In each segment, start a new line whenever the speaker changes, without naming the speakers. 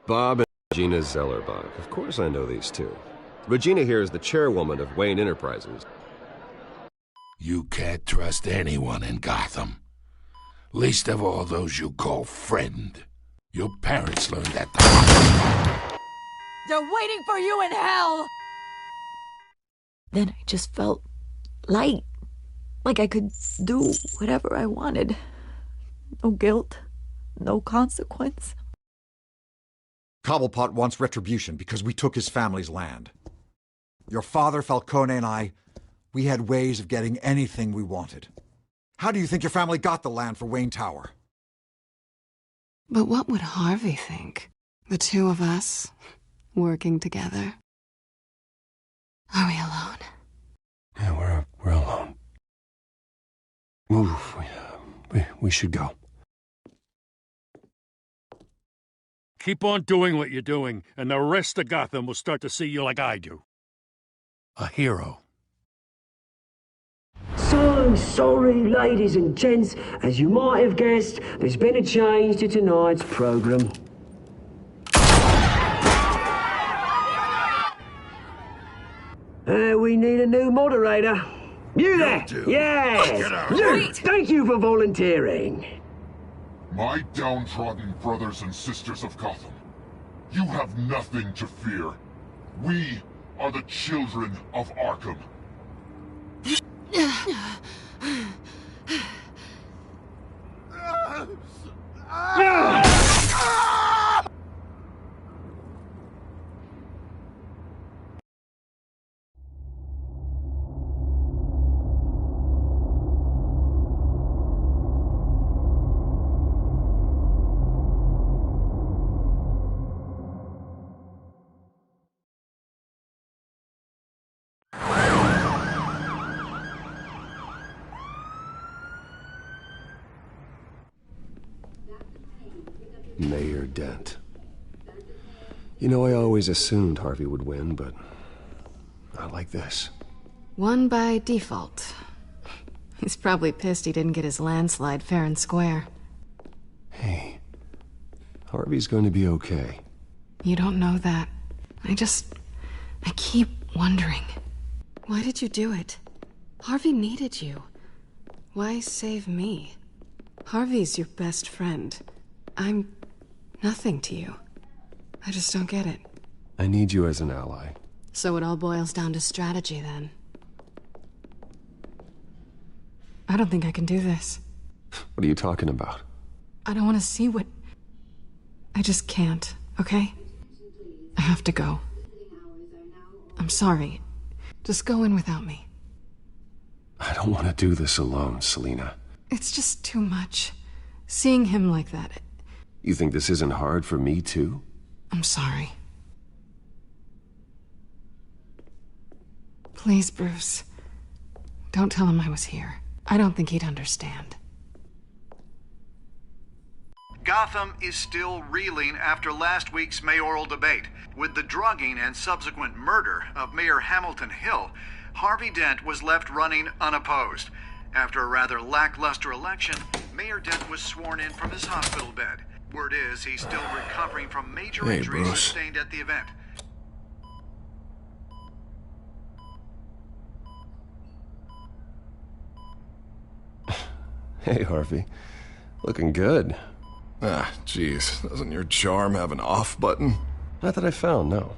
Bob and Regina Zellerbach. Of course I know these two. Regina here is the chairwoman of Wayne Enterprises.
You can't trust anyone in Gotham. Least of all those you call friend. Your parents learned that the
They're waiting for you in hell! Then I just felt light. Like I could do whatever I wanted. No guilt. No consequence.
Cobblepot wants retribution because we took his family's land. Your father, Falcone, and I, we had ways of getting anything we wanted. How do you think your family got the land for Wayne Tower?
But what would Harvey think? The two of us, working together. Are we alone?
Yeah, we're alone. Move. We should go.
Keep on doing what you're doing, and the rest of Gotham will start to see you like I do. A hero.
So sorry, ladies and gents. As you might have guessed, there's been a change to tonight's program. We need a new moderator. You there? Yes! You! Thank you for volunteering.
My downtrodden brothers and sisters of Gotham, you have nothing to fear. We are the children of Arkham.
Mayor Dent. You know, I always assumed Harvey would win, but not like this.
Won by default. He's probably pissed he didn't get his landslide fair and square.
Hey, Harvey's going to be okay.
You don't know that. I keep wondering. Why did you do it? Harvey needed you. Why save me? Harvey's your best friend. I'm nothing to you. I just don't get it.
I need you as an ally.
So it all boils down to strategy, then. I don't think I can do this.
What are you talking about?
I don't want to see what... I just can't, okay? I have to go. I'm sorry. Just go in without me.
I don't want to do this alone, Selina.
It's just too much. Seeing him like that...
You think this isn't hard for me, too?
I'm sorry. Please, Bruce. Don't tell him I was here. I don't think he'd understand.
Gotham is still reeling after last week's mayoral debate. With the drugging and subsequent murder of Mayor Hamilton Hill, Harvey Dent was left running unopposed. After a rather lackluster election, Mayor Dent was sworn in from his hospital bed. Word is he's still recovering from major injuries sustained at the event.
Hey, Harvey. Looking good.
Ah, jeez. Doesn't your charm have an off button?
Not that I found, no.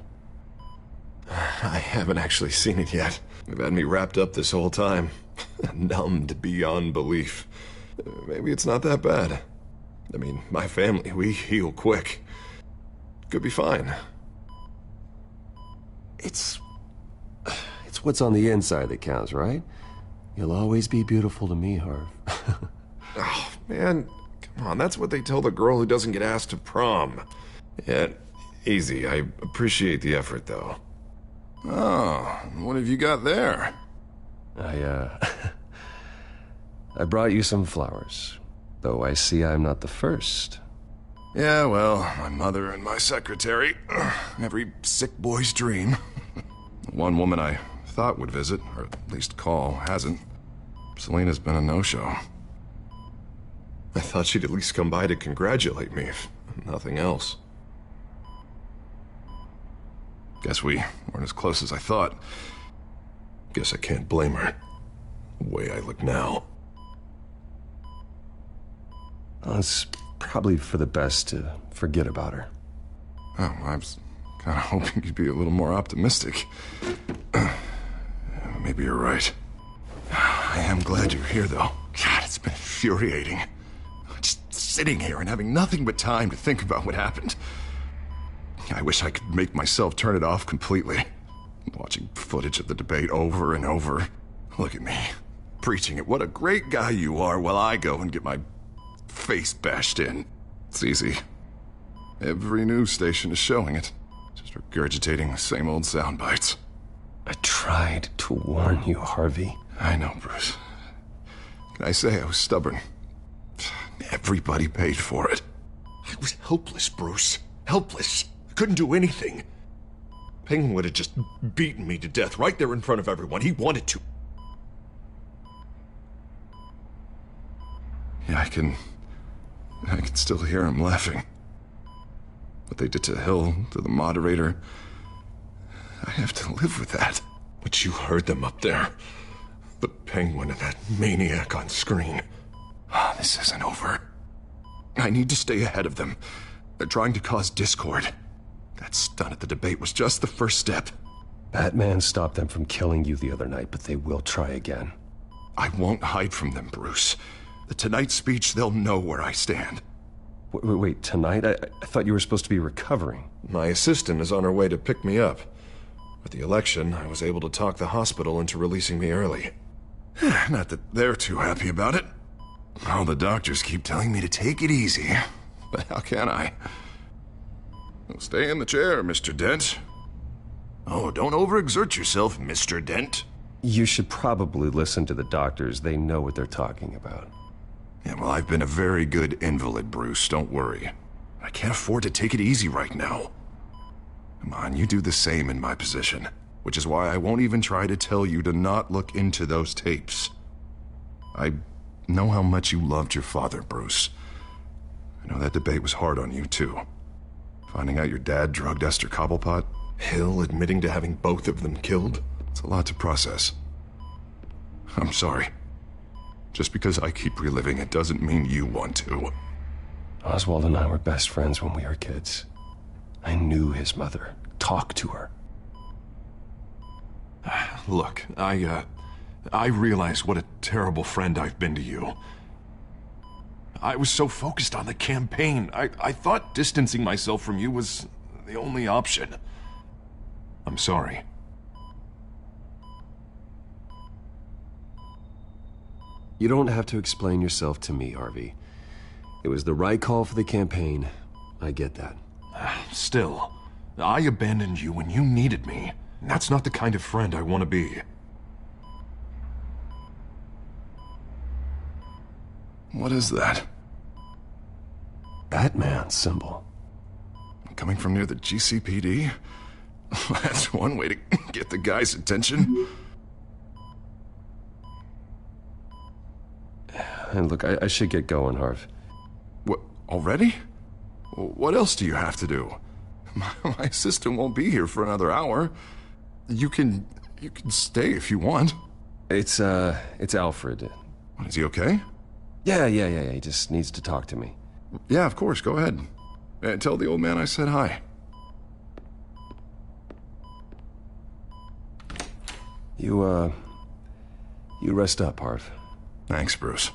I haven't actually seen it yet. They've had me wrapped up this whole time. Numbed beyond belief. Maybe it's not that bad. I mean, my family, we heal quick. Could be fine.
It's what's on the inside that counts, right? You'll always be beautiful to me, Harv.
Oh, man. Come on, that's what they tell the girl who doesn't get asked to prom. Yeah, easy. I appreciate the effort, though. Oh, what have you got there?
I brought you some flowers. Though I see I'm not the first.
Yeah, well, my mother and my secretary. Every sick boy's dream. One woman I thought would visit, or at least call, hasn't. Selina's been a no-show. I thought she'd at least come by to congratulate me, if nothing else. Guess we weren't as close as I thought. Guess I can't blame her. The way I look now.
Well, it's probably for the best to forget about her.
Oh, I was kind of hoping you'd be a little more optimistic. Maybe you're right. I am glad you're here, though. God, it's been infuriating. Just sitting here and having nothing but time to think about what happened. I wish I could make myself turn it off completely. Watching footage of the debate over and over. Look at me, preaching at what a great guy you are while I go and get my face bashed in. It's easy. Every news station is showing it. Just regurgitating the same old sound bites.
I tried to warn you, Harvey.
I know, Bruce. Can I say I was stubborn? Everybody paid for it. I was helpless, Bruce. Helpless. I couldn't do anything. Penguin would have just beaten me to death right there in front of everyone. He wanted to. Yeah, I can still hear him laughing. What they did to Hill, to the moderator, I have to live with that. But you heard them up there. The Penguin and that maniac on screen. This isn't over. I need to stay ahead of them. They're trying to cause discord. That stunt at the debate was just the first step.
Batman stopped them from killing you the other night, but they will try again.
I won't hide from them, Bruce. The Tonight speech, they'll know where I stand.
Wait, tonight? I thought you were supposed to be recovering.
My assistant is on her way to pick me up. With the election, I was able to talk the hospital into releasing me early. Not that they're too happy about it. All the doctors keep telling me to take it easy. But how can I? Well, stay in the chair, Mr. Dent. Oh, don't overexert yourself, Mr. Dent.
You should probably listen to the doctors. They know what they're talking about.
Yeah, well, I've been a very good invalid, Bruce. Don't worry. I can't afford to take it easy right now. Come on, you do the same in my position. Which is why I won't even try to tell you to not look into those tapes. I know how much you loved your father, Bruce. I know that debate was hard on you, too. Finding out your dad drugged Esther Cobblepot, Hill admitting to having both of them killed. It's a lot to process. I'm sorry. Just because I keep reliving it doesn't mean you want to.
Oswald and I were best friends when we were kids. I knew his mother. Talked to her.
Look, I realize what a terrible friend I've been to you. I was so focused on the campaign. I thought distancing myself from you was the only option. I'm sorry.
You don't have to explain yourself to me, Harvey. It was the right call for the campaign. I get that.
Still, I abandoned you when you needed me. That's not the kind of friend I want to be. What is that?
Batman symbol.
Coming from near the GCPD? That's one way to get the guy's attention.
And look, I should get going, Harv.
What, already? What else do you have to do? My assistant won't be here for another hour. You can stay if you want.
It's Alfred.
Is he okay?
Yeah. He just needs to talk to me.
Yeah, of course. Go ahead. Tell the old man I said hi.
You rest up, Harv.
Thanks, Bruce.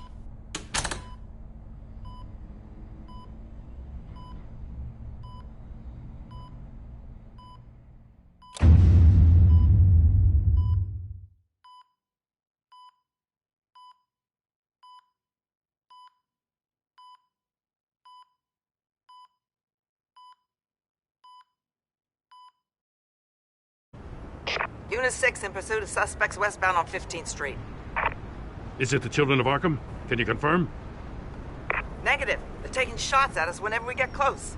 Unit 6 in pursuit of suspects westbound on 15th Street.
Is it the Children of Arkham? Can you confirm?
Negative. They're taking shots at us whenever we get close.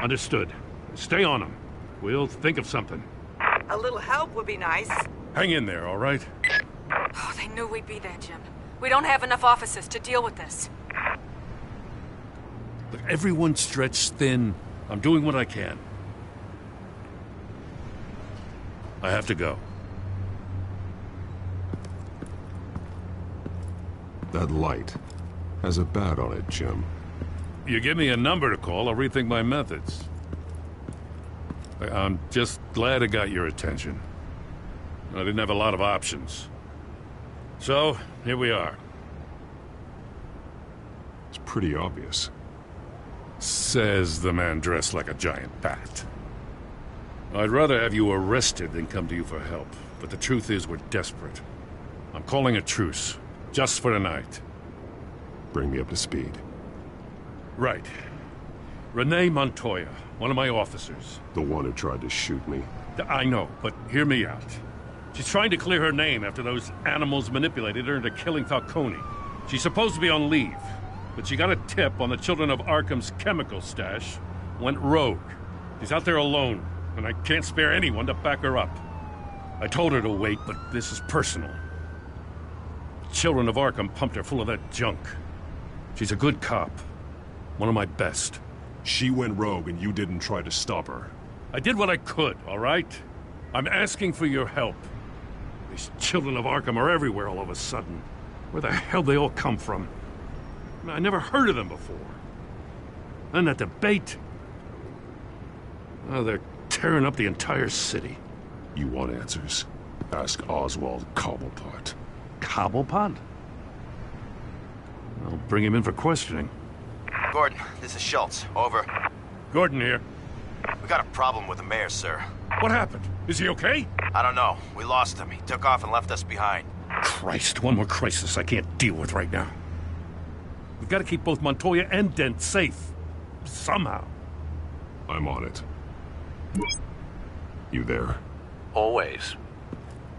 Understood. Stay on them. We'll think of something.
A little help would be nice.
Hang in there, all right?
Oh, they knew we'd be there, Jim. We don't have enough officers to deal with this.
Look, everyone's stretched thin. I'm doing what I can. I have to go.
That light has a bat on it, Jim.
You give me a number to call, I'll rethink my methods. I'm just glad it got your attention. I didn't have a lot of options. So, here we are.
It's pretty obvious.
Says the man dressed like a giant bat. I'd rather have you arrested than come to you for help, but the truth is we're desperate. I'm calling a truce, just for tonight.
Bring me up to speed.
Right. Renee Montoya, one of my officers.
The one who tried to shoot me.
I know, but hear me out. She's trying to clear her name after those animals manipulated her into killing Falcone. She's supposed to be on leave, but she got a tip on the Children of Arkham's chemical stash, went rogue. She's out there alone, and I can't spare anyone to back her up. I told her to wait, but this is personal. The Children of Arkham pumped her full of that junk. She's a good cop. One of my best.
She went rogue and you didn't try to stop her.
I did what I could, all right? I'm asking for your help. These Children of Arkham are everywhere all of a sudden. Where the hell they all come from? I never heard of them before. And that debate. Oh, they're tearing up the entire city.
You want answers? Ask Oswald Cobblepot.
Cobblepot? I'll bring him in for questioning.
Gordon, this is Schultz. Over.
Gordon here.
We got a problem with the mayor, sir.
What happened? Is he okay?
I don't know. We lost him. He took off and left us behind.
Christ, one more crisis I can't deal with right now. We've got to keep both Montoya and Dent safe. Somehow.
I'm on it. You there?
Always.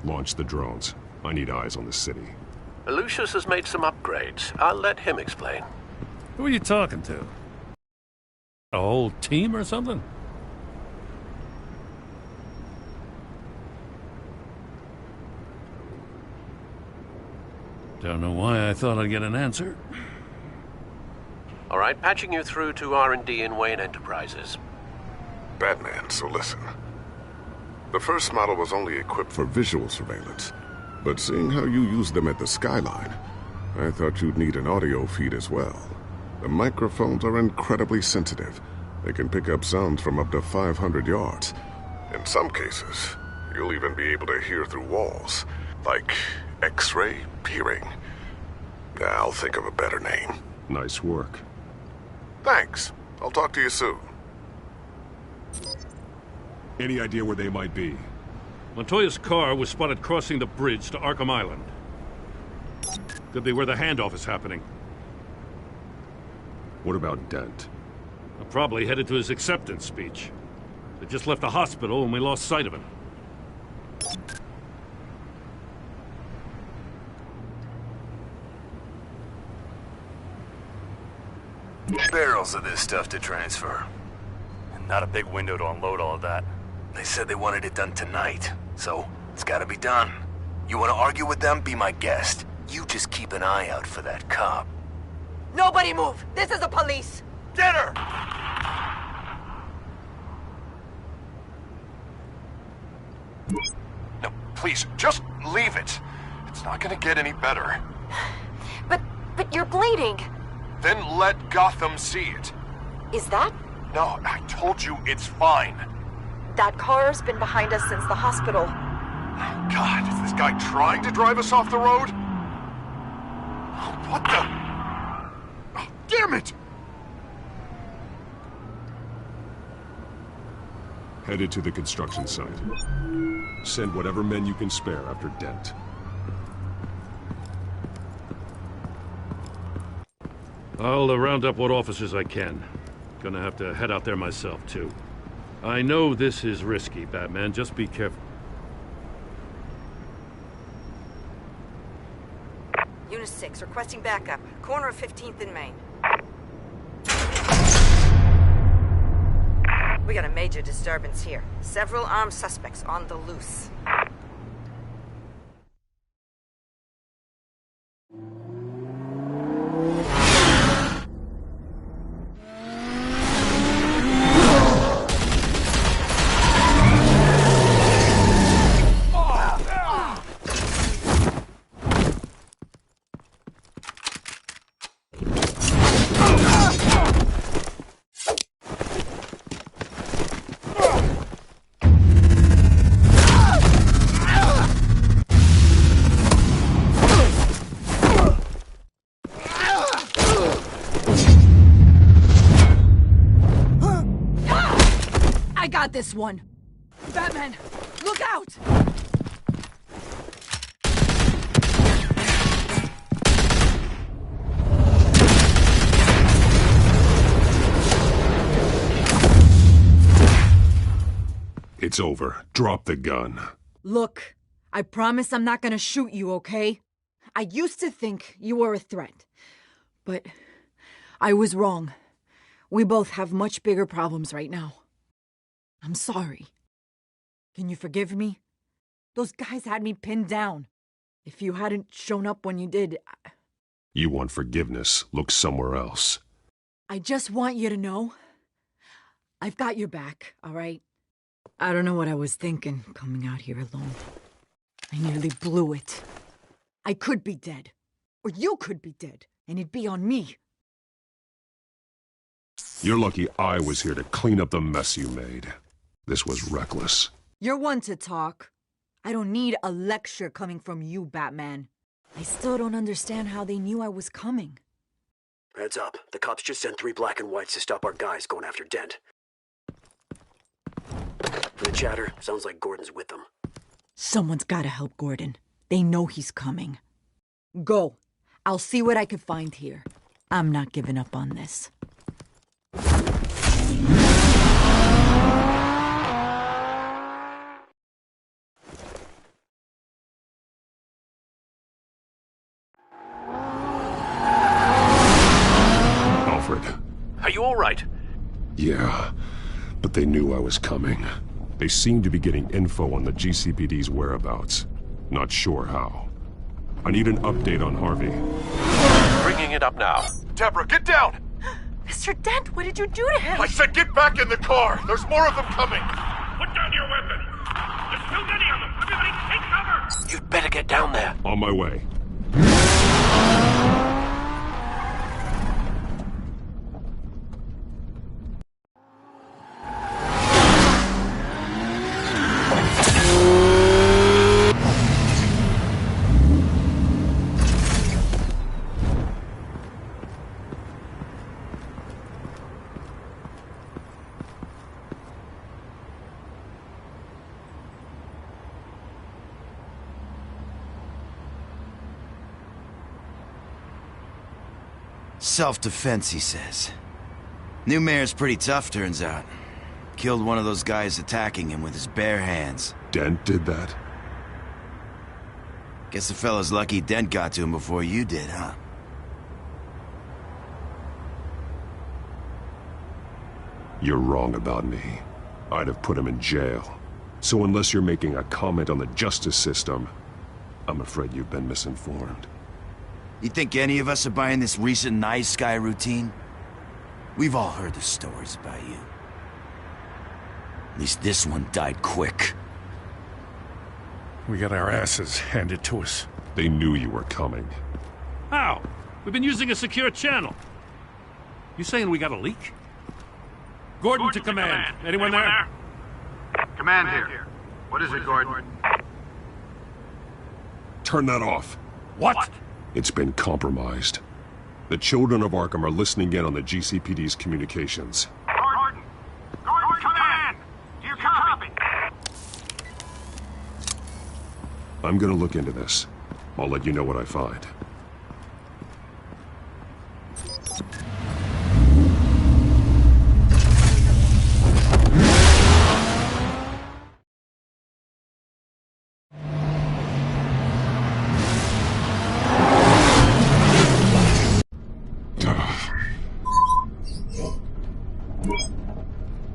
Launch the drones. I need eyes on the city.
Lucius has made some upgrades. I'll let him explain.
Who are you talking to? A whole team or something? Don't know why I thought I'd get an answer.
All right, patching you through to R&D in Wayne Enterprises.
Batman, so listen. The first model was only equipped for visual surveillance, but seeing how you use them at the skyline, I thought you'd need an audio feed as well. The microphones are incredibly sensitive. They can pick up sounds from up to 500 yards. In some cases, you'll even be able to hear through walls, like X-ray peering. I'll think of a better name.
Nice work.
Thanks. I'll talk to you soon.
Any idea where they might be?
Montoya's car was spotted crossing the bridge to Arkham Island. Could be where the handoff is happening.
What about Dent?
Probably headed to his acceptance speech. They just left the hospital and we lost sight of him.
Barrels of this stuff to transfer. And not a big window to unload all of that. They said they wanted it done tonight, so it's gotta be done. You wanna argue with them? Be my guest. You just keep an eye out for that cop.
Nobody move! This is the police!
Get her!
No, please, just leave it. It's not gonna get any better.
But you're bleeding.
Then let Gotham see it.
Is that?
No, I told you it's fine.
That car's been behind us since the hospital.
God, is this guy trying to drive us off the road? What the? Damn it!
Headed to the construction site. Send whatever men you can spare after Dent.
I'll round up what officers I can. Gonna have to head out there myself, too. I know this is risky, Batman. Just be careful.
Unit 6, requesting backup. Corner of 15th and Main. We got a major disturbance here. Several armed suspects on the loose.
got this one. Batman, look out!
It's over. Drop the gun.
Look, I promise I'm not gonna shoot you, okay? I used to think you were a threat, but I was wrong. We both have much bigger problems right now. I'm sorry. Can you forgive me? Those guys had me pinned down. If you hadn't shown up when you did,
You want forgiveness, look somewhere else.
I just want you to know I've got your back, all right? I don't know what I was thinking coming out here alone. I nearly blew it. I could be dead. Or you could be dead, and it'd be on me.
You're lucky I was here to clean up the mess you made. This was reckless.
You're one to talk. I don't need a lecture coming from you, Batman. I still don't understand how they knew I was coming.
Heads up. The cops just sent 3 black and whites to stop our guys going after Dent. The chatter sounds like Gordon's with them.
Someone's gotta help Gordon. They know he's coming. Go. I'll see what I can find here. I'm not giving up on this.
Alfred.
Are you all right?
Yeah, but they knew I was coming. They seem to be getting info on the GCPD's whereabouts. Not sure how. I need an update on Harvey.
Bringing it up now.
Deborah, get down!
Mr. Dent, what did you do to him?
I said get back in the car! There's more of them coming!
Put down your weapon! There's too many of them! Everybody take cover!
You'd better get down there.
On my way.
Self-defense, he says. New mayor's pretty tough, turns out. Killed one of those guys attacking him with his bare hands.
Dent did that?
Guess the fella's lucky Dent got to him before you did, huh?
You're wrong about me. I'd have put him in jail. So unless you're making a comment on the justice system, I'm afraid you've been misinformed.
You think any of us are buying this recent nice guy routine? We've all heard the stories about you. At least this one died quick.
We got our asses handed to us.
They knew you were coming.
How? We've been using a secure channel. You saying we got a leak? Gordon to command. Anyone there?
Command here. What is it, Gordon?
Turn that off.
What?
It's been compromised. The children of Arkham are listening in on the GCPD's communications.
Gordon! Gordon, command! Do you copy?
I'm gonna look into this. I'll let you know what I find.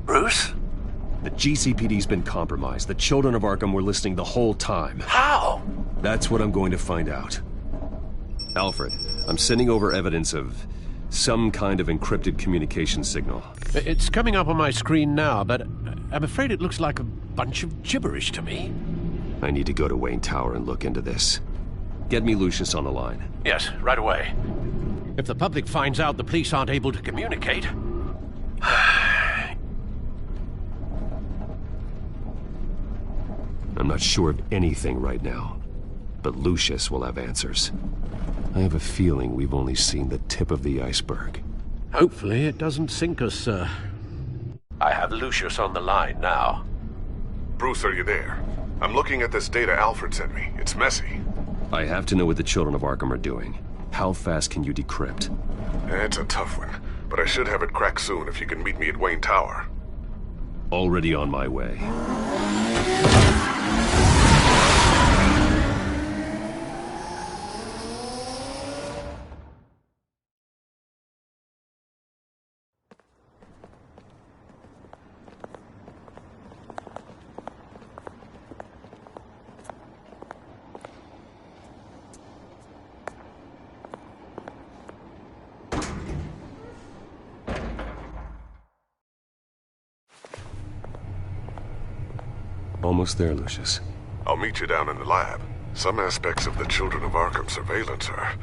Bruce?
The GCPD's been compromised. The children of Arkham were listening the whole time.
How?
That's what I'm going to find out. Alfred, I'm sending over evidence of some kind of encrypted communication signal.
It's coming up on my screen now, but I'm afraid it looks like a bunch of gibberish to me.
I need to go to Wayne Tower and look into this. Get me Lucius on the line.
Yes, right away. If the public finds out the police aren't able to communicate...
I'm not sure of anything right now, but Lucius will have answers. I have a feeling we've only seen the tip of the iceberg.
Hopefully it doesn't sink us, sir. I have Lucius on the line now.
Bruce, are you there? I'm looking at this data Alfred sent me. It's messy.
I have to know what the children of Arkham are doing. How fast can you decrypt?
It's a tough one, but I should have it cracked soon if you can meet me at Wayne Tower.
Already on my way. Almost there, Lucius.
I'll meet you down in the lab. Some aspects of the Children of Arkham surveillance are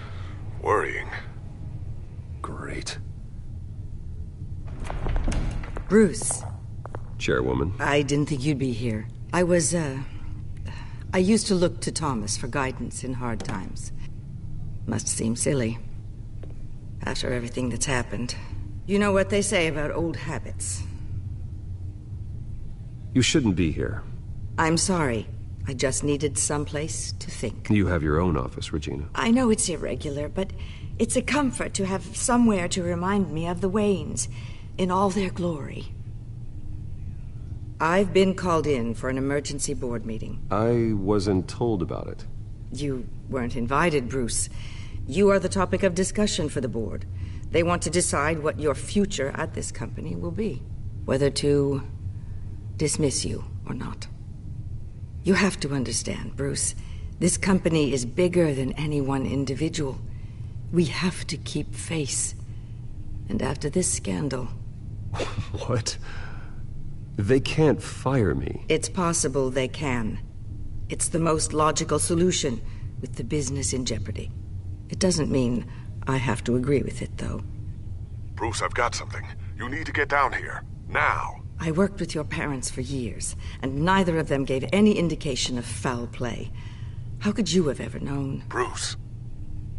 worrying.
Great.
Bruce.
Chairwoman.
I didn't think you'd be here. I used to look to Thomas for guidance in hard times. Must seem silly. After everything that's happened. You know what they say about old habits.
You shouldn't be here.
I'm sorry. I just needed someplace to think.
You have your own office, Regina.
I know it's irregular, but it's a comfort to have somewhere to remind me of the Waynes in all their glory. I've been called in for an emergency board meeting.
I wasn't told about it.
You weren't invited, Bruce. You are the topic of discussion for the board. They want to decide what your future at this company will be. Whether to dismiss you or not. You have to understand, Bruce. This company is bigger than any one individual. We have to keep face. And after this scandal...
What? They can't fire me.
It's possible they can. It's the most logical solution, with the business in jeopardy. It doesn't mean I have to agree with it, though.
Bruce, I've got something. You need to get down here. Now.
I worked with your parents for years, and neither of them gave any indication of foul play. How could you have ever known?
Bruce.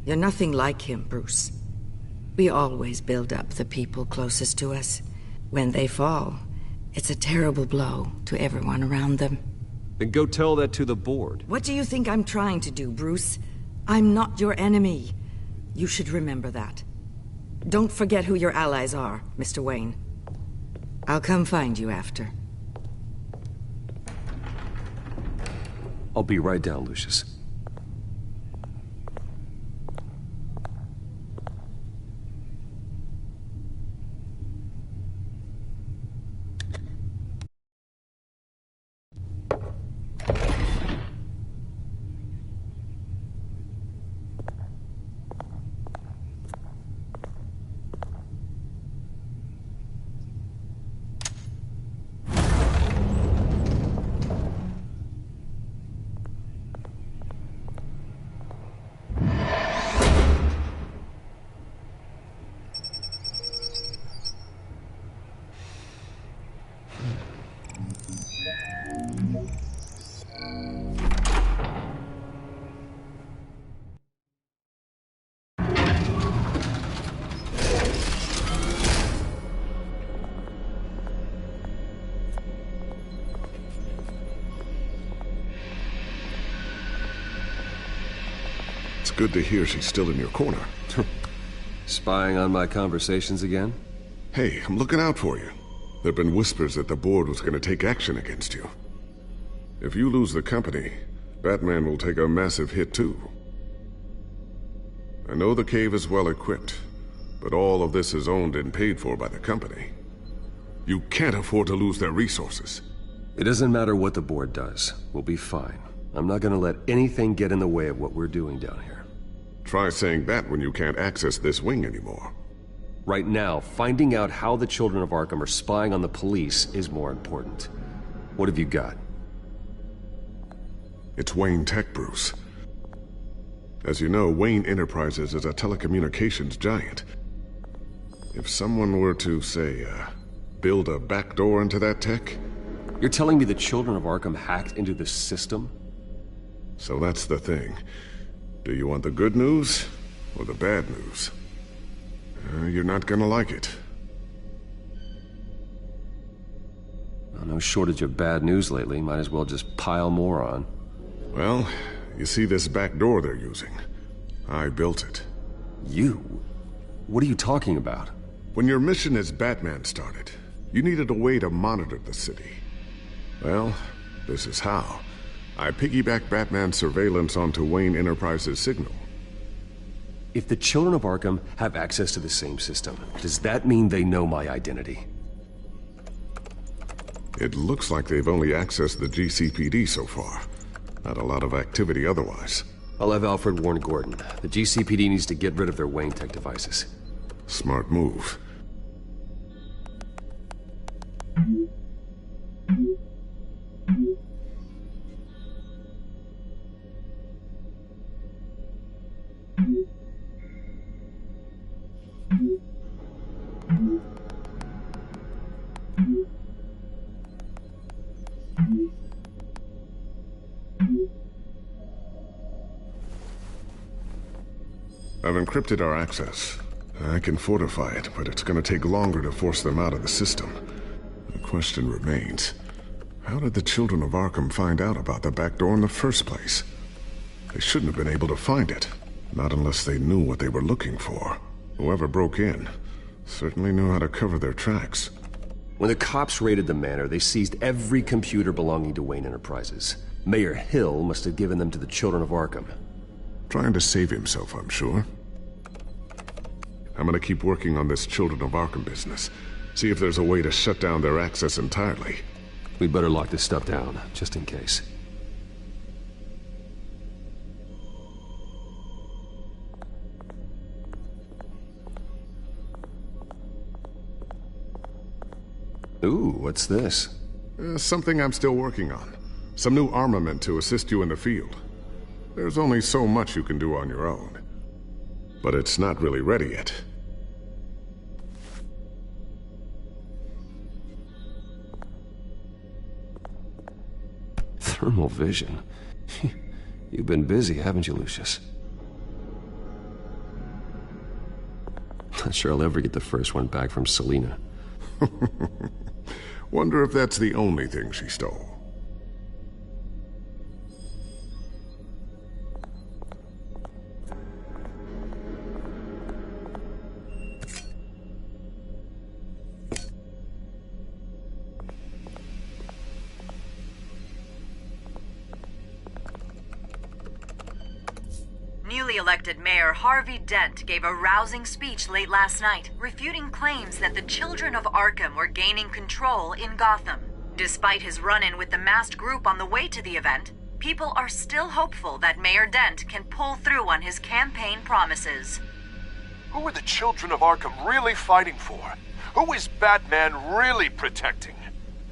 You're nothing like him, Bruce. We always build up the people closest to us. When they fall, it's a terrible blow to everyone around them.
Then go tell that to the board.
What do you think I'm trying to do, Bruce? I'm not your enemy. You should remember that. Don't forget who your allies are, Mr. Wayne. I'll come find you after.
I'll be right down, Lucius.
It's good to hear she's still in your corner.
Spying on my conversations again?
Hey, I'm looking out for you. There've been whispers that the board was going to take action against you. If you lose the company, Batman will take a massive hit too. I know the cave is well equipped, but all of this is owned and paid for by the company. You can't afford to lose their resources.
It doesn't matter what the board does. We'll be fine. I'm not gonna let anything get in the way of what we're doing down here.
Try saying that when you can't access this wing anymore.
Right now, finding out how the Children of Arkham are spying on the police is more important. What have you got?
It's Wayne Tech, Bruce. As you know, Wayne Enterprises is a telecommunications giant. If someone were to, say, build a backdoor into that tech...
You're telling me the Children of Arkham hacked into the system?
So that's the thing. Do you want the good news or the bad news? You're not gonna like it.
No shortage of bad news lately. Might as well just pile more on.
Well, you see this back door they're using? I built it.
You? What are you talking about?
When your mission as Batman started, you needed a way to monitor the city. Well, this is how. I piggybacked Batman's surveillance onto Wayne Enterprises' signal.
If the children of Arkham have access to the same system, does that mean they know my identity?
It looks like they've only accessed the GCPD so far. Not a lot of activity otherwise.
I'll have Alfred warn Gordon. The GCPD needs to get rid of their Wayne Tech devices.
Smart move. I've encrypted our access. I can fortify it, but it's going to take longer to force them out of the system. The question remains, how did the children of Arkham find out about the back door in the first place? They shouldn't have been able to find it, not unless they knew what they were looking for. Whoever broke in certainly knew how to cover their tracks.
When the cops raided the manor, they seized every computer belonging to Wayne Enterprises. Mayor Hill must have given them to the children of Arkham.
Trying to save himself, I'm sure. I'm gonna keep working on this Children of Arkham business. See if there's a way to shut down their access entirely.
We'd better lock this stuff down, just in case. Ooh, what's this?
Something I'm still working on. Some new armament to assist you in the field. There's only so much you can do on your own. But it's not really ready yet.
Thermal vision. You've been busy, haven't you, Lucius? Not sure I'll ever get the first one back from Selina.
Wonder if that's the only thing she stole.
Newly elected Mayor Harvey Dent gave a rousing speech late last night, refuting claims that the children of Arkham were gaining control in Gotham. Despite his run-in with the masked group on the way to the event, people are still hopeful that Mayor Dent can pull through on his campaign promises.
Who are the children of Arkham really fighting for? Who is Batman really protecting?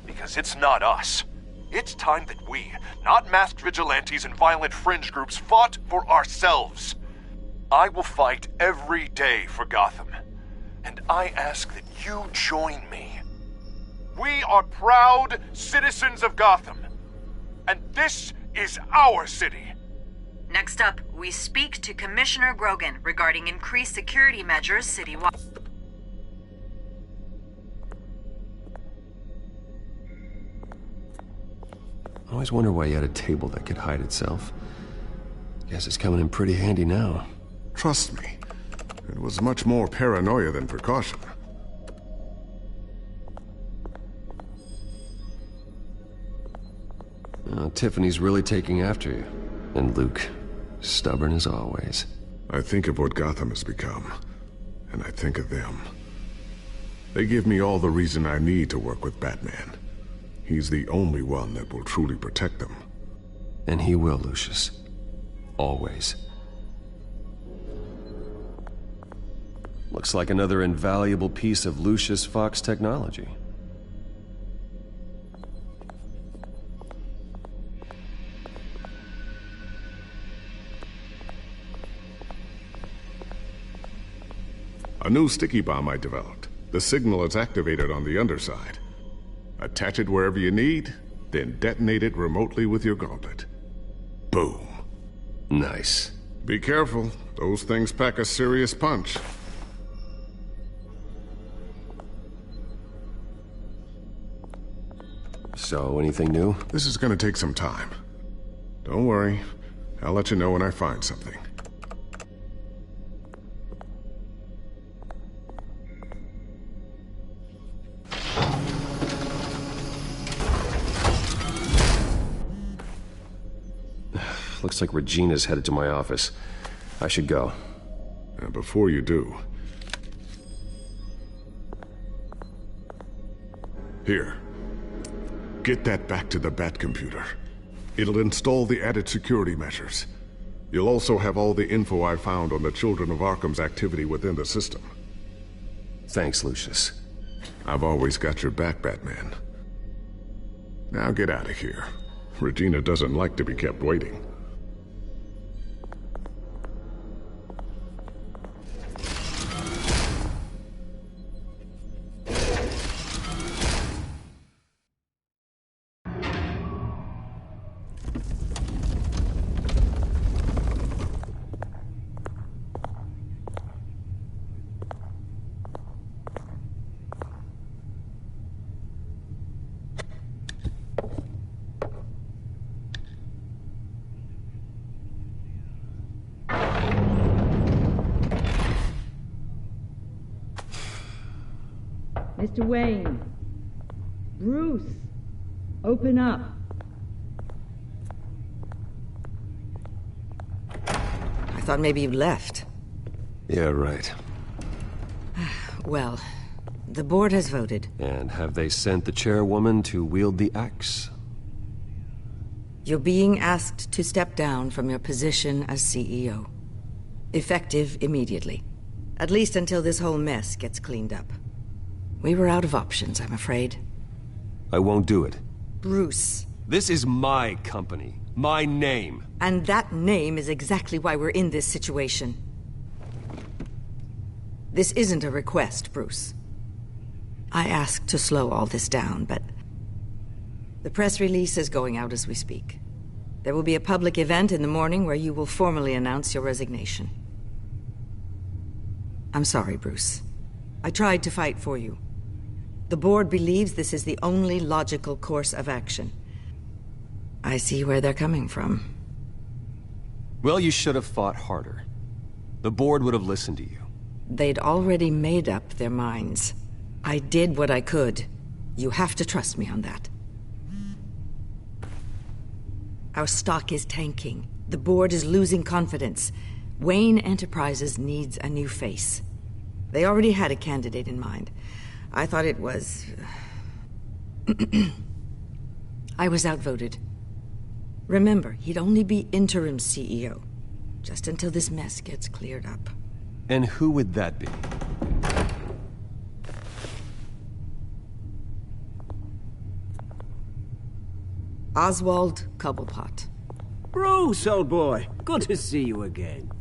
Because it's not us. It's time that we, not masked vigilantes and violent fringe groups, fought for ourselves. I will fight every day for Gotham. And I ask that you join me. We are proud citizens of Gotham. And this is our city.
Next up, we speak to Commissioner Grogan regarding increased security measures citywide.
I always wonder why you had a table that could hide itself. Guess it's coming in pretty handy now.
Trust me, it was much more paranoia than precaution.
Tiffany's really taking after you. And Luke, stubborn as always.
I think of what Gotham has become, and I think of them. They give me all the reason I need to work with Batman. He's the only one that will truly protect them.
And he will, Lucius. Always. Looks like another invaluable piece of Lucius Fox technology.
A new sticky bomb I developed. The signal is activated on the underside. Attach it wherever you need, then detonate it remotely with your gauntlet. Boom.
Nice.
Be careful. Those things pack a serious punch.
So, anything new?
This is gonna take some time. Don't worry. I'll let you know when I find something.
Looks like Regina's headed to my office. I should go.
And before you do... Here. Get that back to the Bat computer. It'll install the added security measures. You'll also have all the info I found on the Children of Arkham's activity within the system.
Thanks, Lucius.
I've always got your back, Batman. Now get out of here. Regina doesn't like to be kept waiting.
Mr. Wayne. Bruce. Open up. I thought maybe you'd left.
Yeah, right.
Well, the board has voted.
And have they sent the chairwoman to wield the axe?
You're being asked to step down from your position as CEO. Effective immediately. At least until this whole mess gets cleaned up. We were out of options, I'm afraid.
I won't do it.
Bruce.
This is my company. My name.
And that name is exactly why we're in this situation. This isn't a request, Bruce. I asked to slow all this down, but... the press release is going out as we speak. There will be a public event in the morning where you will formally announce your resignation. I'm sorry, Bruce. I tried to fight for you. The board believes this is the only logical course of action. I see where they're coming from.
Well, you should have fought harder. The board would have listened to you.
They'd already made up their minds. I did what I could. You have to trust me on that. Our stock is tanking. The board is losing confidence. Wayne Enterprises needs a new face. They already had a candidate in mind. I thought it was... I was outvoted. Remember, he'd only be interim CEO, just until this mess gets cleared up.
And who would that be?
Oswald Cobblepot.
Bruce, old boy. Good to see you again.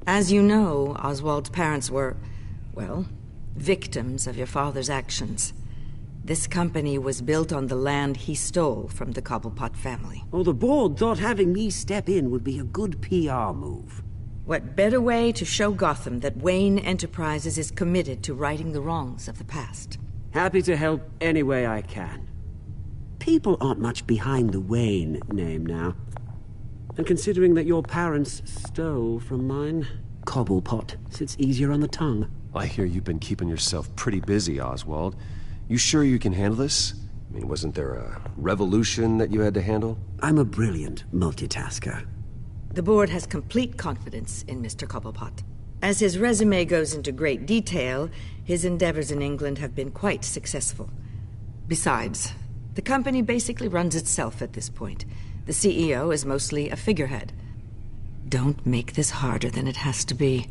As you know, Oswald's parents were, well, victims of your father's actions. This company was built on the land he stole from the Cobblepot family.
Oh, the board thought having me step in would be a good PR move.
What better way to show Gotham that Wayne Enterprises is committed to righting the wrongs of the past?
Happy to help any way I can. People aren't much behind the Wayne name now. And considering that your parents stole from mine, Cobblepot sits easier on the tongue.
I hear you've been keeping yourself pretty busy, Oswald. You sure you can handle this? I mean, wasn't there a revolution that you had to handle?
I'm a brilliant multitasker.
The board has complete confidence in Mr. Cobblepot. As his resume goes into great detail, his endeavors in England have been quite successful. Besides, the company basically runs itself at this point. The CEO is mostly a figurehead. Don't make this harder than it has to be.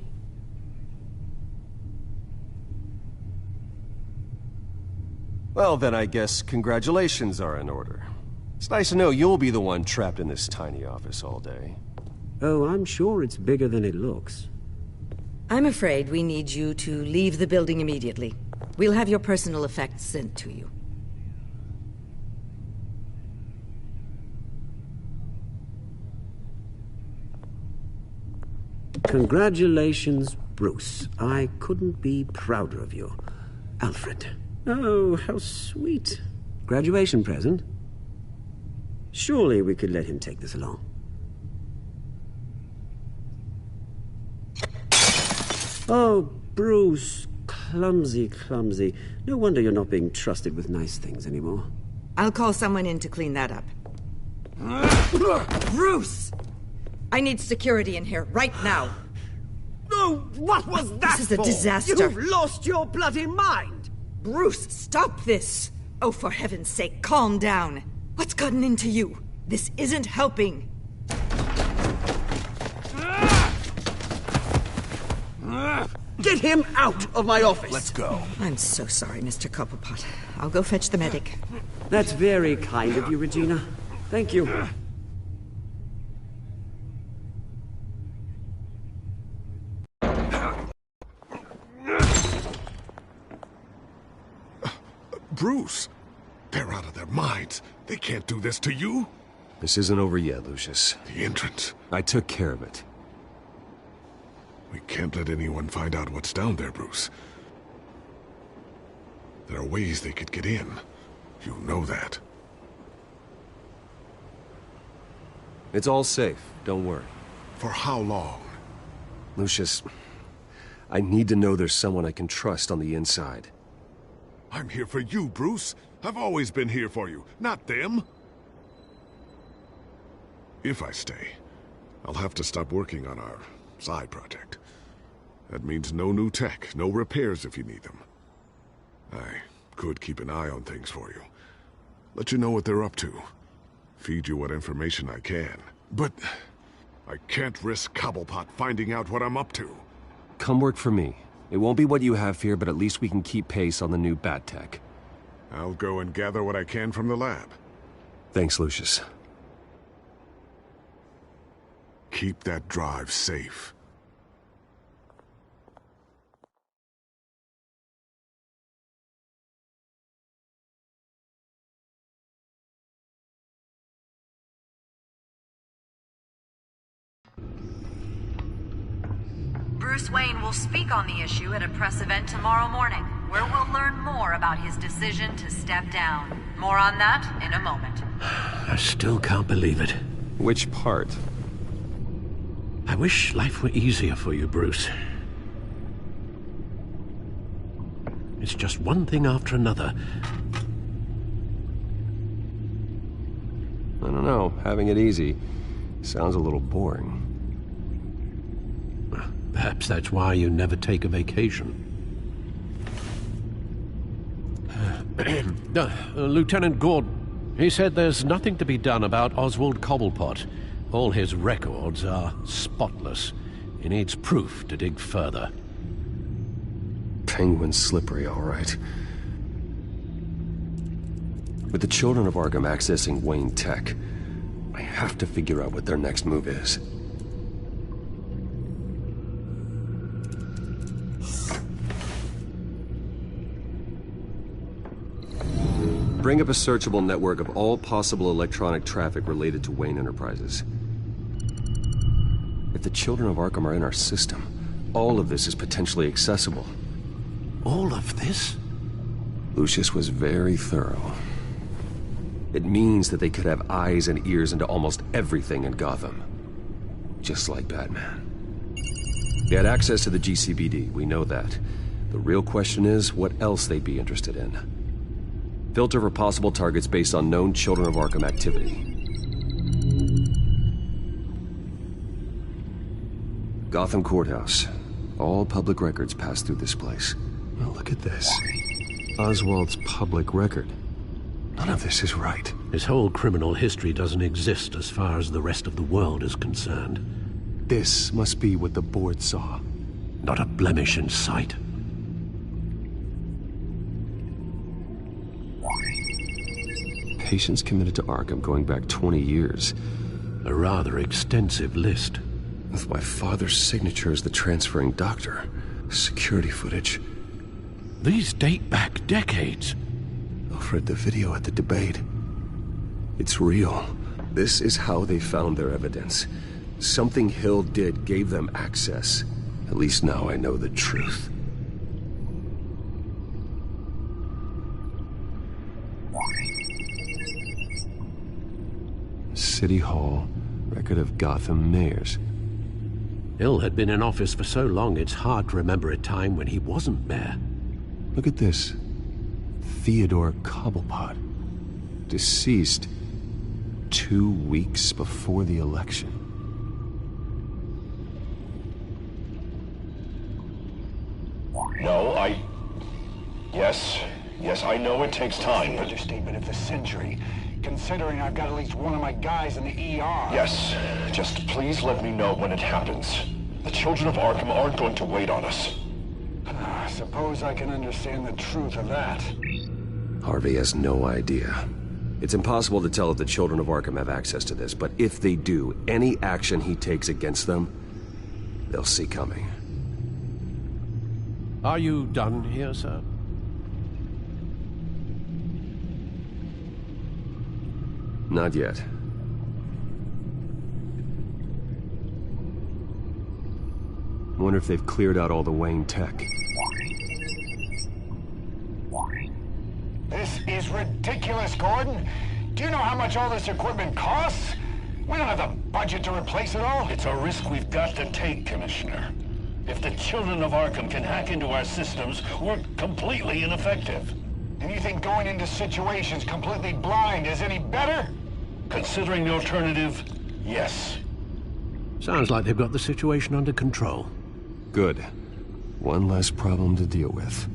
Well, then I guess congratulations are in order. It's nice to know you'll be the one trapped in this tiny office all day.
Oh, I'm sure it's bigger than it looks.
I'm afraid we need you to leave the building immediately. We'll have your personal effects sent to you.
Congratulations, Bruce. I couldn't be prouder of you. Alfred. Oh, how sweet. Graduation present? Surely we could let him take this along. Oh, Bruce. Clumsy, clumsy. No wonder you're not being trusted with nice things anymore.
I'll call someone in to clean that up. Bruce! I need security in here, right now.
Oh, what was that
This is a
for?
disaster.
You've lost your bloody mind!
Bruce, stop this! Oh, for heaven's sake, calm down. What's gotten into you? This isn't helping.
Get him out of my office!
Let's go.
I'm so sorry, Mr. Cobblepot. I'll go fetch the medic.
That's very kind of you, Regina. Thank you.
Bruce, they're out of their minds. They can't do this to you.
This isn't over yet, Lucius.
The entrance.
I took care of it.
We can't let anyone find out what's down there, Bruce. There are ways they could get in. You know that.
It's all safe. Don't worry.
For how long?
Lucius, I need to know there's someone I can trust on the inside.
I'm here for you, Bruce. I've always been here for you, not them. If I stay, I'll have to stop working on our side project. That means no new tech, no repairs if you need them. I could keep an eye on things for you. Let you know what they're up to. Feed you what information I can. But I can't risk Cobblepot finding out what I'm up to.
Come work for me. It won't be what you have here, but at least we can keep pace on the new bat tech.
I'll go and gather what I can from the lab.
Thanks, Lucius.
Keep that drive safe.
Bruce Wayne will speak on the issue at a press event tomorrow morning, where we'll learn more about his decision to step down. More on that in a moment.
I still can't believe it.
Which part?
I wish life were easier for you, Bruce. It's just one thing after another.
I don't know. Having it easy sounds a little boring.
Perhaps that's why you never take a vacation. Lieutenant Gordon, he said there's nothing to be done about Oswald Cobblepot. All his records are spotless. He needs proof to dig further.
Penguin's slippery, all right. With the children of Arkham accessing Wayne Tech, I have to figure out what their next move is. Bring up a searchable network of all possible electronic traffic related to Wayne Enterprises. If the children of Arkham are in our system, all of this is potentially accessible.
All of this?
Lucius was very thorough. It means that they could have eyes and ears into almost everything in Gotham. Just like Batman. They had access to the GCPD, we know that. The real question is what else they'd be interested in. Filter for possible targets based on known Children of Arkham activity. Gotham Courthouse. All public records pass through this place. Oh, look at this. Oswald's public record. None of this is right.
His whole criminal history doesn't exist as far as the rest of the world is concerned.
This must be what the board saw.
Not a blemish in sight.
Patients committed to Arkham going back 20 years.
A rather extensive list.
With my father's signature as the transferring doctor. Security footage.
These date back decades.
Alfred, the video at the debate. It's real. This is how they found their evidence. Something Hill did gave them access. At least now I know the truth. City Hall, record of Gotham mayors.
Hill had been in office for so long, it's hard to remember a time when he wasn't mayor.
Look at this. Theodore Cobblepot. Deceased 2 weeks before the election.
No, Yes, I know it takes time.
Understatement of the century, considering I've got at least one of my guys in the ER.
Yes, just please let me know when it happens. The children of Arkham aren't going to wait on us.
Suppose I can understand the truth of that.
Harvey has no idea. It's impossible to tell if the children of Arkham have access to this, but if they do, any action he takes against them, they'll see coming.
Are you done here, sir?
Not yet. Wonder if they've cleared out all the Wayne tech.
This is ridiculous, Gordon. Do you know how much all this equipment costs? We don't have the budget to replace it all.
It's a risk we've got to take, Commissioner. If the children of Arkham can hack into our systems, we're completely ineffective.
And you think going into situations completely blind is any better?
Considering the alternative, yes.
Sounds like they've got the situation under control.
Good. One less problem to deal with.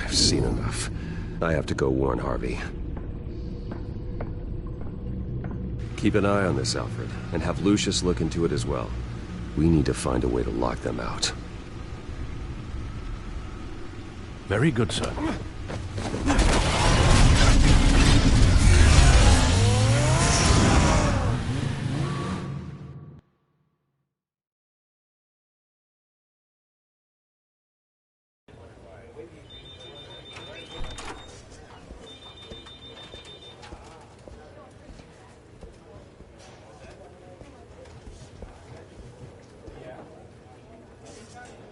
I've seen enough. I have to go warn Harvey. Keep an eye on this, Alfred, and have Lucius look into it as well. We need to find a way to lock them out.
Very good, sir.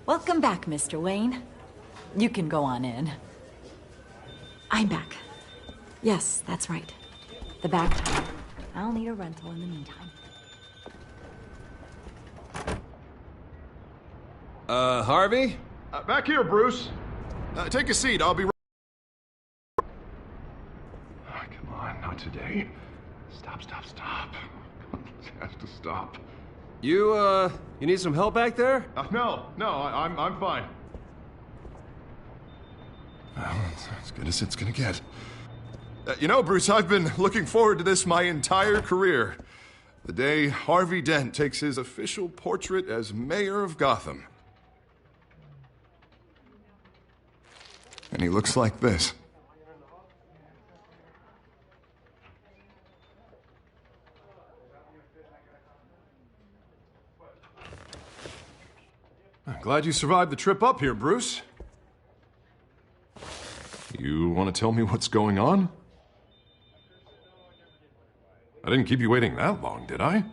Welcome back, Mr. Wayne. You can go on in. I'm back. Yes, that's right. The back time. I'll need a rental in the meantime.
Harvey?
Back here, Bruce. Take a seat, I'll be right...
Come on, not today. Stop. It has to stop.
You need some help back there?
No, I'm fine.
Well, it's as good as it's gonna get. You know, Bruce, I've been looking forward to this my entire career. The day Harvey Dent takes his official portrait as mayor of Gotham. And he looks like this.
I'm glad you survived the trip up here, Bruce.
You want to tell me what's going on? I didn't keep you waiting that long, did I?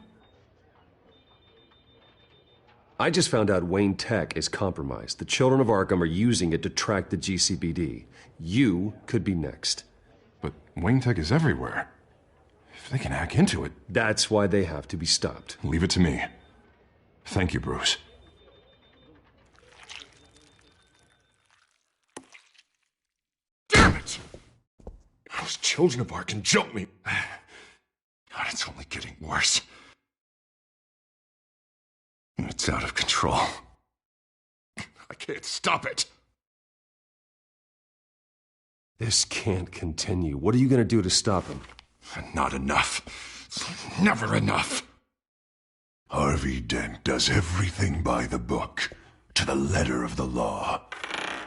I just found out Wayne Tech is compromised. The children of Arkham are using it to track the GCPD. You could be next.
But Wayne Tech is everywhere. If they can hack into it...
That's why they have to be stopped.
Leave it to me. Thank you, Bruce. Damn it! Those children of Arkham jumped me. God, it's only getting worse. It's out of control. I can't stop it.
This can't continue. What are you going to do to stop him?
Not enough. Never enough. Harvey Dent does everything by the book, to the letter of the law.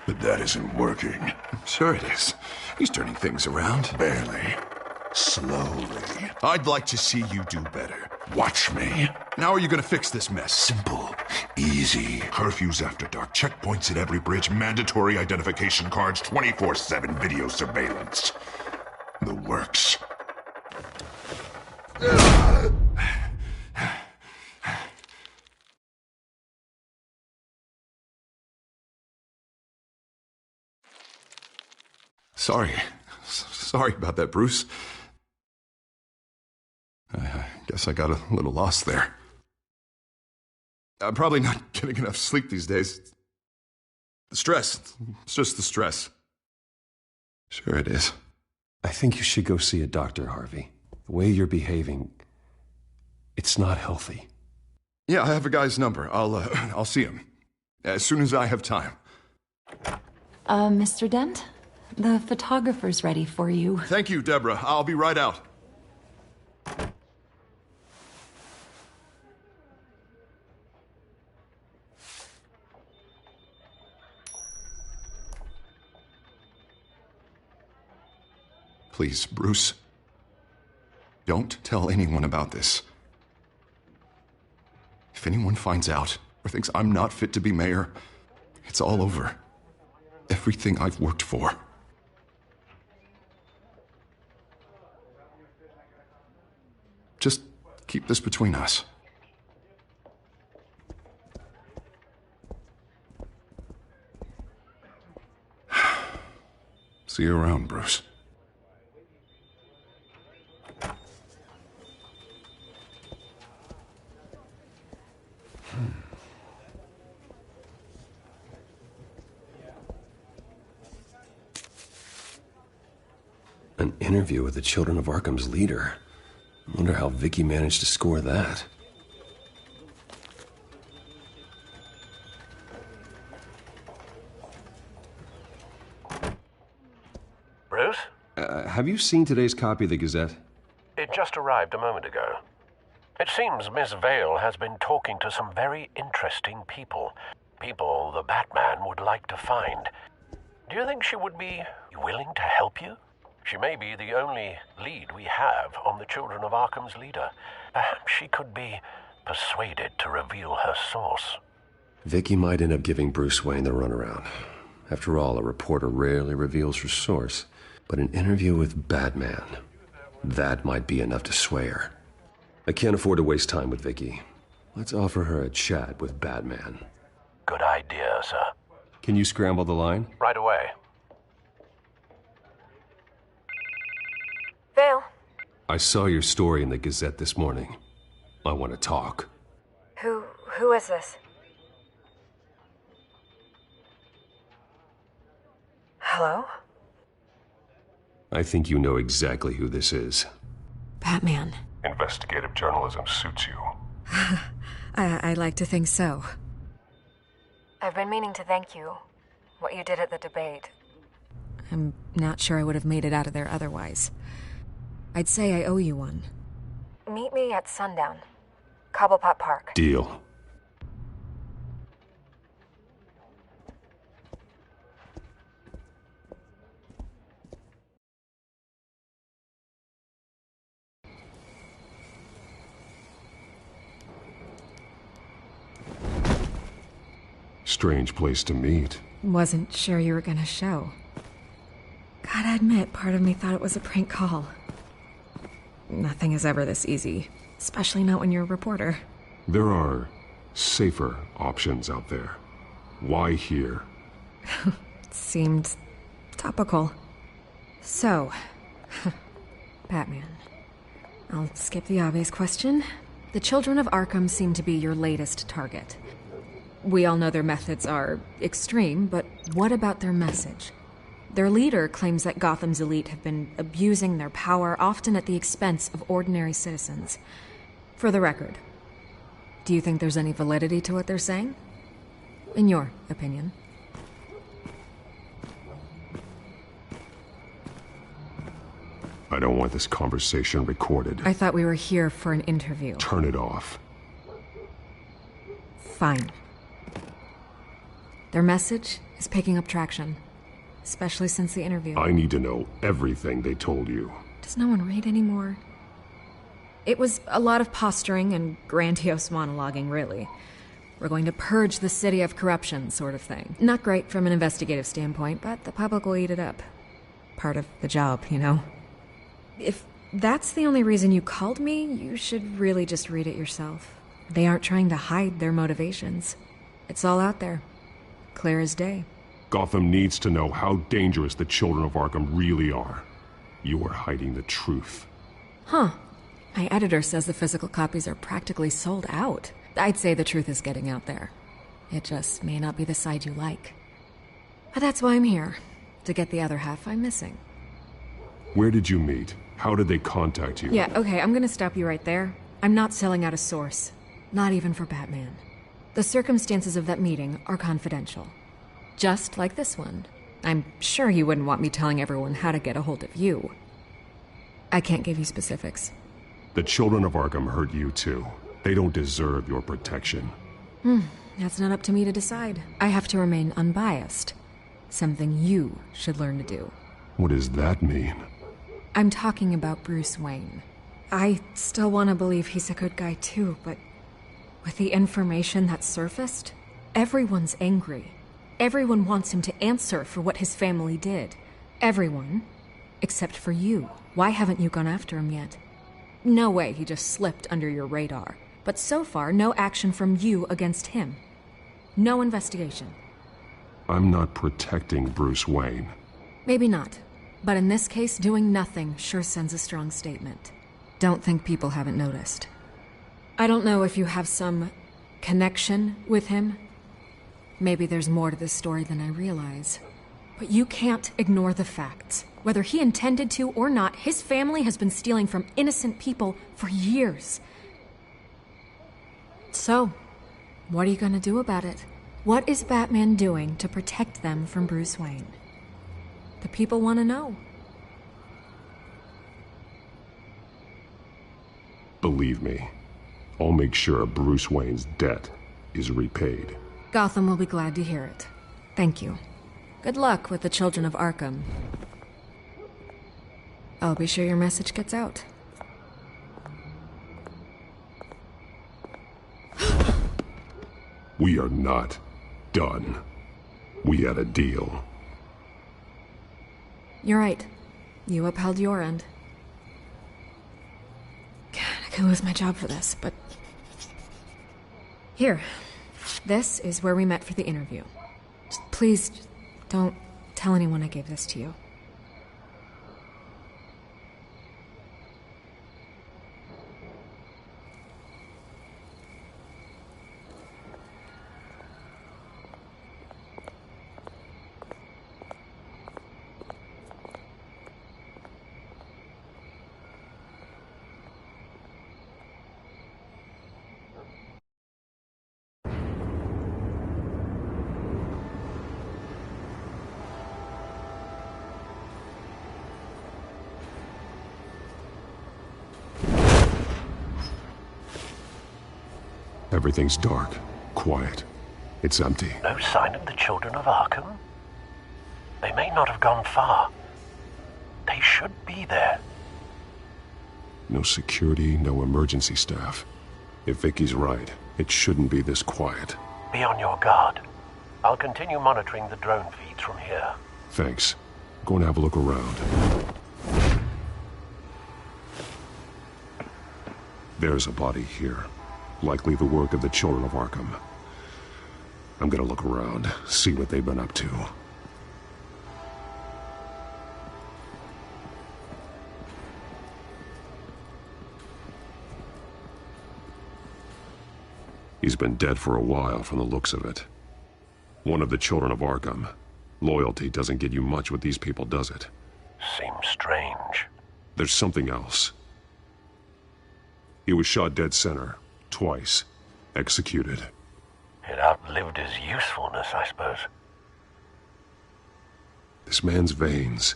But that isn't working. Sure it is. He's turning things around. Barely. Slowly. I'd like to see you do better. Watch me. Now are you gonna fix this mess? Simple. Easy. Curfews after dark. Checkpoints at every bridge. Mandatory identification cards. 24/7 video surveillance. The works.
Sorry about that, Bruce. I guess I got a little lost there. I'm probably not getting enough sleep these days. The stress. It's just the stress. Sure it is.
I think you should go see a doctor, Harvey. The way you're behaving, it's not healthy.
Yeah, I have a guy's number. I'll see him as soon as I have time.
Mr. Dent? The photographer's ready for you.
Thank you, Deborah. I'll be right out. Please, Bruce. Don't tell anyone about this. If anyone finds out or thinks I'm not fit to be mayor, it's all over. Everything I've worked for. Just keep this between us. See you around, Bruce.
An interview with the Children of Arkham's leader. I wonder how Vicky managed to score that.
Bruce?
Have you seen today's copy of the Gazette?
It just arrived a moment ago. It seems Miss Vale has been talking to some very interesting people. People the Batman would like to find. Do you think she would be willing to help you? She may be the only lead we have on the Children of Arkham's leader. Perhaps she could be persuaded to reveal her source.
Vicky might end up giving Bruce Wayne the runaround. After all, a reporter rarely reveals her source. But an interview with Batman, that might be enough to sway her. I can't afford to waste time with Vicky. Let's offer her a chat with Batman.
Good idea, sir.
Can you scramble the line?
Right away.
Vale.
I saw your story in the Gazette this morning. I want to talk.
Who is this? Hello?
I think you know exactly who this is.
Batman.
Investigative journalism suits you.
I like to think so.
I've been meaning to thank you. What you did at the debate.
I'm not sure I would have made it out of there otherwise. I'd say I owe you one.
Meet me at sundown. Cobblepot Park.
Deal.
Strange place to meet.
Wasn't sure you were gonna show. Gotta admit, part of me thought it was a prank call. Nothing is ever this easy, especially not when you're a reporter.
There are safer options out there. Why here?
Seemed topical. So, Batman. I'll skip the obvious question. The Children of Arkham seem to be your latest target. We all know their methods are extreme, but what about their message? Their leader claims that Gotham's elite have been abusing their power, often at the expense of ordinary citizens. For the record, do you think there's any validity to what they're saying? In your opinion?
I don't want this conversation recorded.
I thought we were here for an interview.
Turn it off.
Fine. Their message is picking up traction. Especially since the interview.
I need to know everything they told you.
Does no one read anymore? It was a lot of posturing and grandiose monologuing, really. We're going to purge the city of corruption, sort of thing. Not great from an investigative standpoint, but the public will eat it up. Part of the job, you know? If that's the only reason you called me, you should really just read it yourself. They aren't trying to hide their motivations. It's all out there. Clear as day.
Gotham needs to know how dangerous the children of Arkham really are. You are hiding the truth.
Huh. My editor says the physical copies are practically sold out. I'd say the truth is getting out there. It just may not be the side you like. But that's why I'm here. To get the other half I'm missing.
Where did you meet? How did they contact you?
Yeah, okay, I'm gonna stop you right there. I'm not selling out a source. Not even for Batman. The circumstances of that meeting are confidential. Just like this one. I'm sure you wouldn't want me telling everyone how to get a hold of you. I can't give you specifics.
The children of Arkham hurt you too. They don't deserve your protection.
That's not up to me to decide. I have to remain unbiased. Something you should learn to do.
What does that mean?
I'm talking about Bruce Wayne. I still want to believe he's a good guy too, but with the information that surfaced, everyone's angry. Everyone wants him to answer for what his family did. Everyone, except for you. Why haven't you gone after him yet? No way he just slipped under your radar. But so far, no action from you against him. No investigation.
I'm not protecting Bruce Wayne.
Maybe not. But in this case, doing nothing sure sends a strong statement. Don't think people haven't noticed. I don't know if you have some connection with him. Maybe there's more to this story than I realize. But you can't ignore the facts. Whether he intended to or not, his family has been stealing from innocent people for years. So, what are you gonna do about it? What is Batman doing to protect them from Bruce Wayne? The people want to know.
Believe me, I'll make sure Bruce Wayne's debt is repaid.
Gotham will be glad to hear it. Thank you. Good luck with the children of Arkham. I'll be sure your message gets out.
We are not done. We had a deal.
You're right. You upheld your end. God, I could lose my job for this, but... Here. This is where we met for the interview. Please, don't tell anyone I gave this to you.
Everything's dark, quiet. It's empty.
No sign of the children of Arkham? They may not have gone far. They should be there.
No security, no emergency staff. If Vicky's right, it shouldn't be this quiet.
Be on your guard. I'll continue monitoring the drone feeds from here.
Thanks. Go and have a look around. There's a body here. Likely the work of the children of Arkham. I'm gonna look around, see what they've been up to. He's been dead for a while from the looks of it. One of the children of Arkham. Loyalty doesn't get you much with these people, does it?
Seems strange.
There's something else. He was shot dead center. Twice. Executed.
It outlived his usefulness, I suppose.
This man's veins.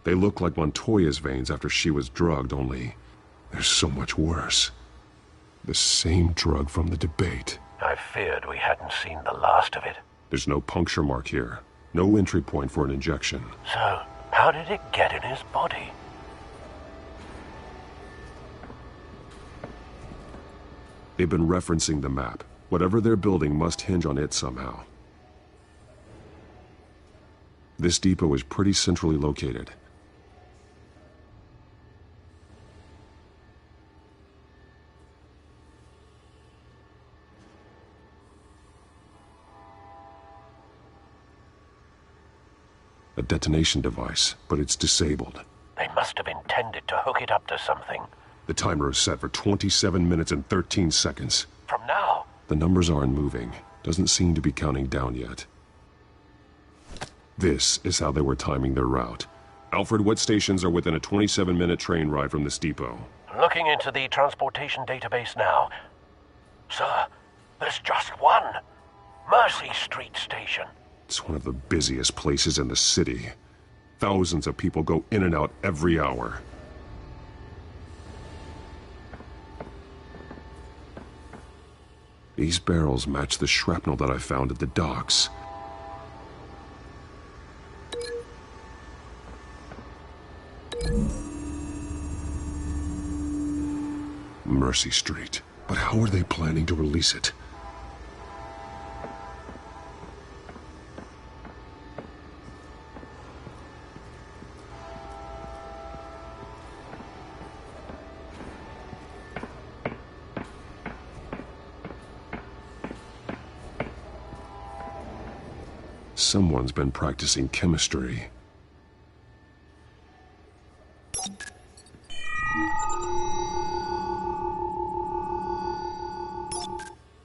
They look like Montoya's veins after she was drugged, only they're so much worse. The same drug from the debate.
I feared we hadn't seen the last of it.
There's no puncture mark here. No entry point for an injection.
So, how did it get in his body?
They've been referencing the map. Whatever they're building must hinge on it somehow. This depot is pretty centrally located. A detonation device, but it's disabled.
They must have intended to hook it up to something.
The timer is set for 27 minutes and 13 seconds.
From now?
The numbers aren't moving. Doesn't seem to be counting down yet. This is how they were timing their route. Alfred, what stations are within a 27-minute train ride from this depot?
Looking into the transportation database now. Sir, there's just one. Mercy Street Station.
It's one of the busiest places in the city. Thousands of people go in and out every hour. These barrels match the shrapnel that I found at the docks. Mercy Street. But how are they planning to release it? Someone's been practicing chemistry.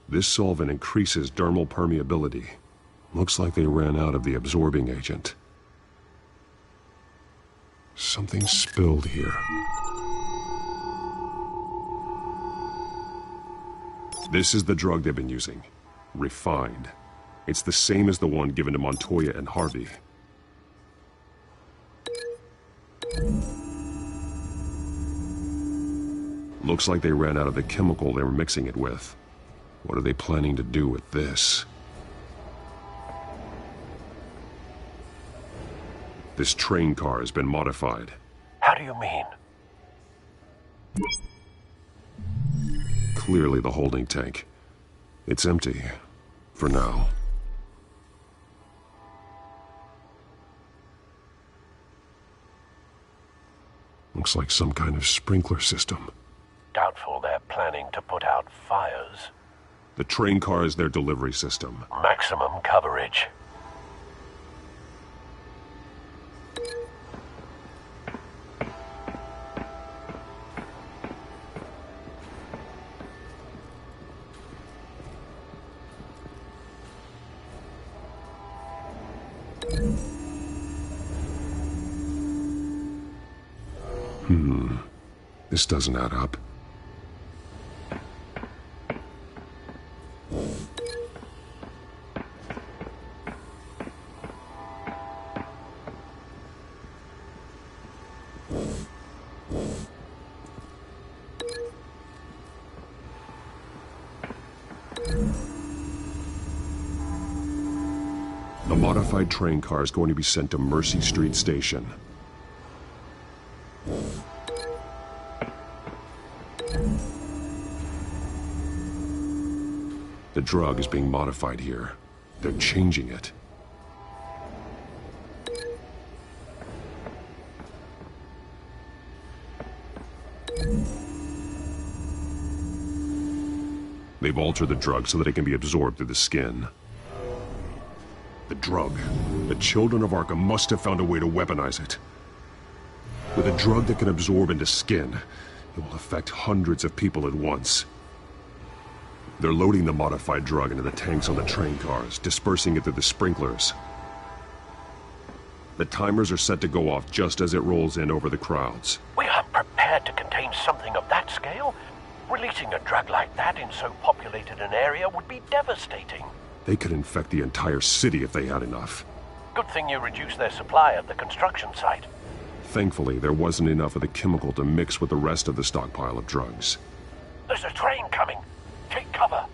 This solvent increases dermal permeability. Looks like they ran out of the absorbing agent. Something spilled here. This is the drug they've been using. Refined. It's the same as the one given to Montoya and Harvey. Looks like they ran out of the chemical they were mixing it with. What are they planning to do with this? This train car has been modified.
How do you mean?
Clearly the holding tank. It's empty. For now. Looks like some kind of sprinkler system.
Doubtful they're planning to put out fires.
The train car is their delivery system.
Maximum coverage.
This doesn't add up. The modified train car is going to be sent to Mercy Street Station. The drug is being modified here. They're changing it. They've altered the drug so that it can be absorbed through the skin. The drug. The children of Arkham must have found a way to weaponize it. With a drug that can absorb into skin, it will affect hundreds of people at once. They're loading the modified drug into the tanks on the train cars, dispersing it through the sprinklers. The timers are set to go off just as it rolls in over the crowds.
We aren't prepared to contain something of that scale. Releasing a drug like that in so populated an area would be devastating.
They could infect the entire city if they had enough.
Good thing you reduced their supply at the construction site.
Thankfully, there wasn't enough of the chemical to mix with the rest of the stockpile of drugs.
There's a train coming. Take cover.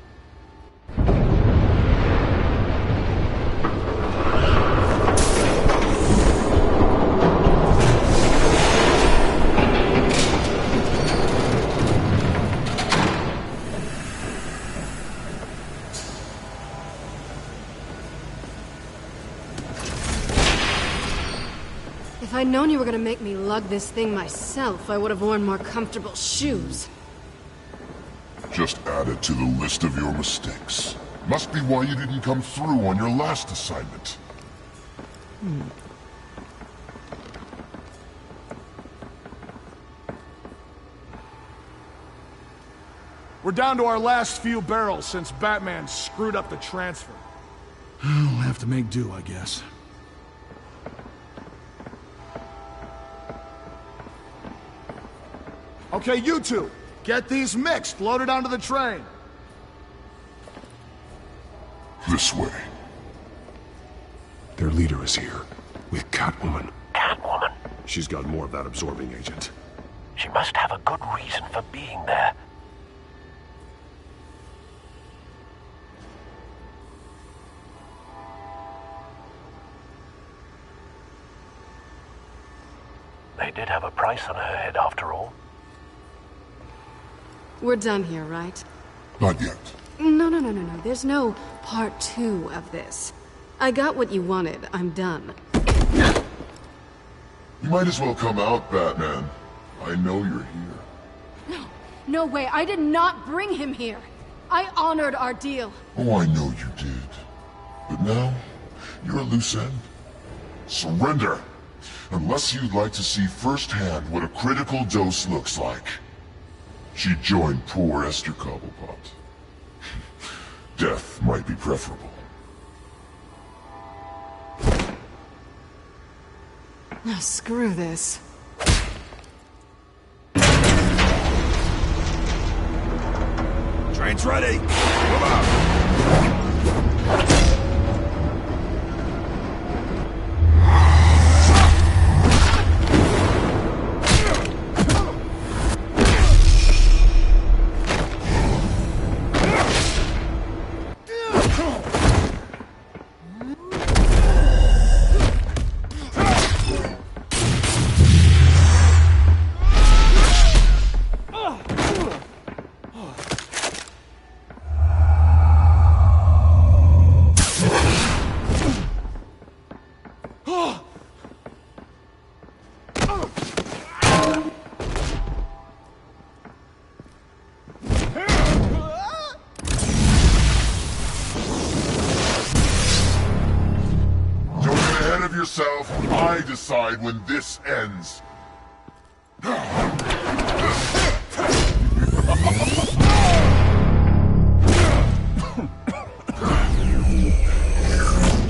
If I'd known you were gonna make me lug this thing myself, I would have worn more comfortable shoes.
Just add it to the list of your mistakes. Must be why you didn't come through on your last assignment.
We're down to our last few barrels since Batman screwed up the transfer. We'll have to make do, I guess. Okay, you two, get these mixed, loaded onto the train.
This way.
Their leader is here, with Catwoman.
Catwoman?
She's got more of that absorbing agent.
She must have a good reason for being there. They did have a price on her head, after all.
We're done here, right?
Not yet.
No. There's no part 2 of this. I got what you wanted. I'm done.
You might as well come out, Batman. I know you're here.
No. No way. I did not bring him here. I honored our deal.
Oh, I know you did. But now, you're a loose end. Surrender! Unless you'd like to see firsthand what a critical dose looks like. She joined poor Esther Cobblepot. Death might be preferable.
Oh, screw this.
Train's ready! Move out!
Yourself, I decide when this ends.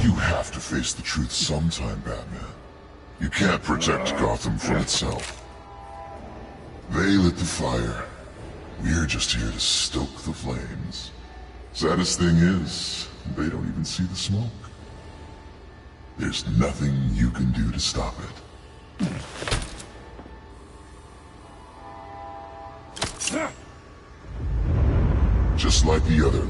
You have to face the truth sometime, Batman. You can't protect Gotham from itself. They lit the fire. We're just here to stoke the flames. Saddest thing is, they don't even see the smoke. There's nothing you can do to stop it. Just like the other.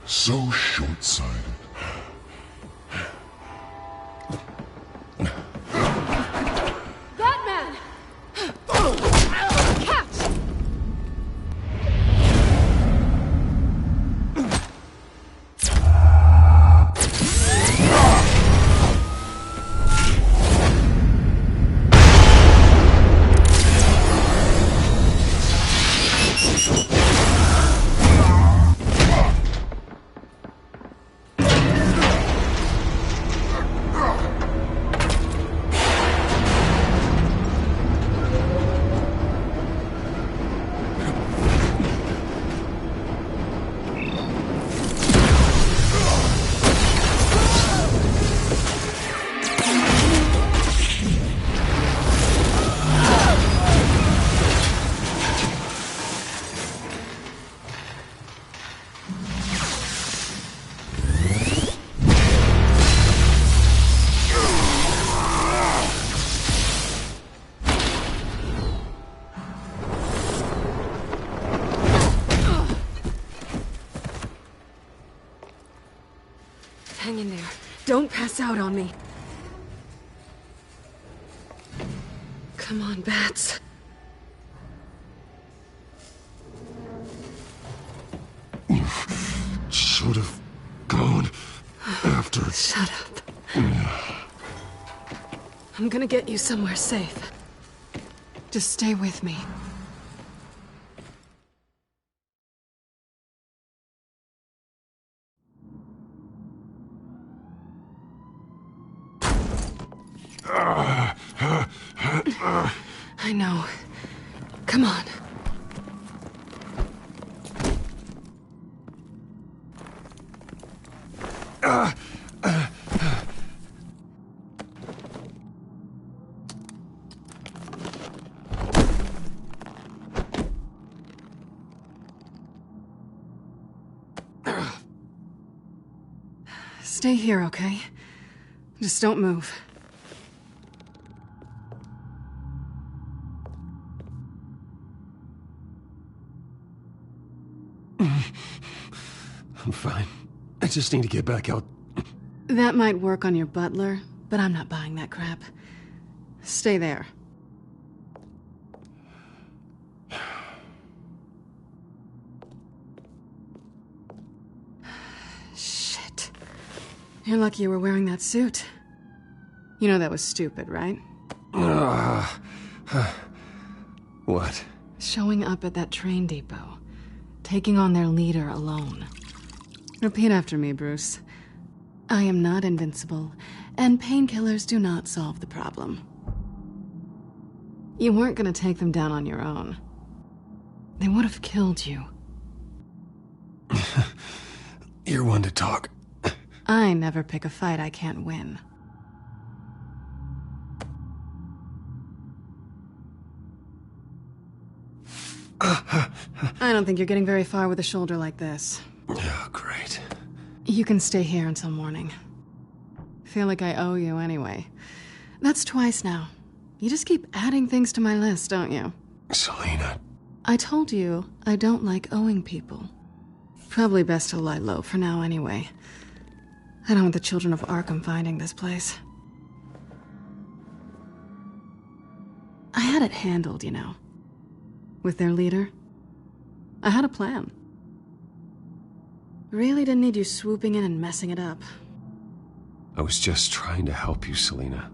So short-sighted.
Batman! Catch! Hang in there. Don't pass out on me. Come on, Bats.
You should have gone after...
Shut up. I'm gonna get you somewhere safe. Just stay with me. I know. Come on. Stay here, okay? Just don't move.
I'm fine. I just need to get back out.
That might work on your butler, but I'm not buying that crap. Stay there. Shit. You're lucky you were wearing that suit. You know that was stupid, right?
What?
Showing up at that train depot. Taking on their leader alone. Repeat after me, Bruce. I am not invincible, and painkillers do not solve the problem. You weren't gonna take them down on your own. They would have killed you.
You're one to talk.
I never pick a fight I can't win. I don't think you're getting very far with a shoulder like this.
Oh, great.
You can stay here until morning. Feel like I owe you anyway. That's twice now. You just keep adding things to my list, don't you?
Selina.
I told you I don't like owing people. Probably best to lie low for now anyway. I don't want the children of Arkham finding this place. I had it handled, you know. With their leader. I had a plan. Really didn't need you swooping in and messing it up.
I was just trying to help you, Selina.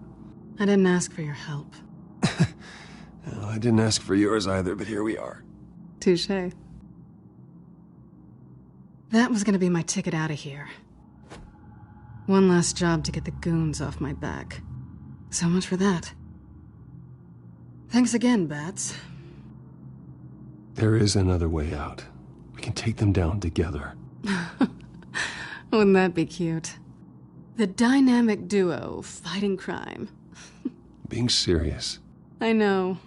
I didn't ask for your help.
Well, I didn't ask for yours either, but here we are.
Touché. That was gonna be my ticket out of here. One last job to get the goons off my back. So much for that. Thanks again, Bats.
There is another way out. We can take them down together.
Wouldn't that be cute? The dynamic duo fighting crime.
Being serious.
I know.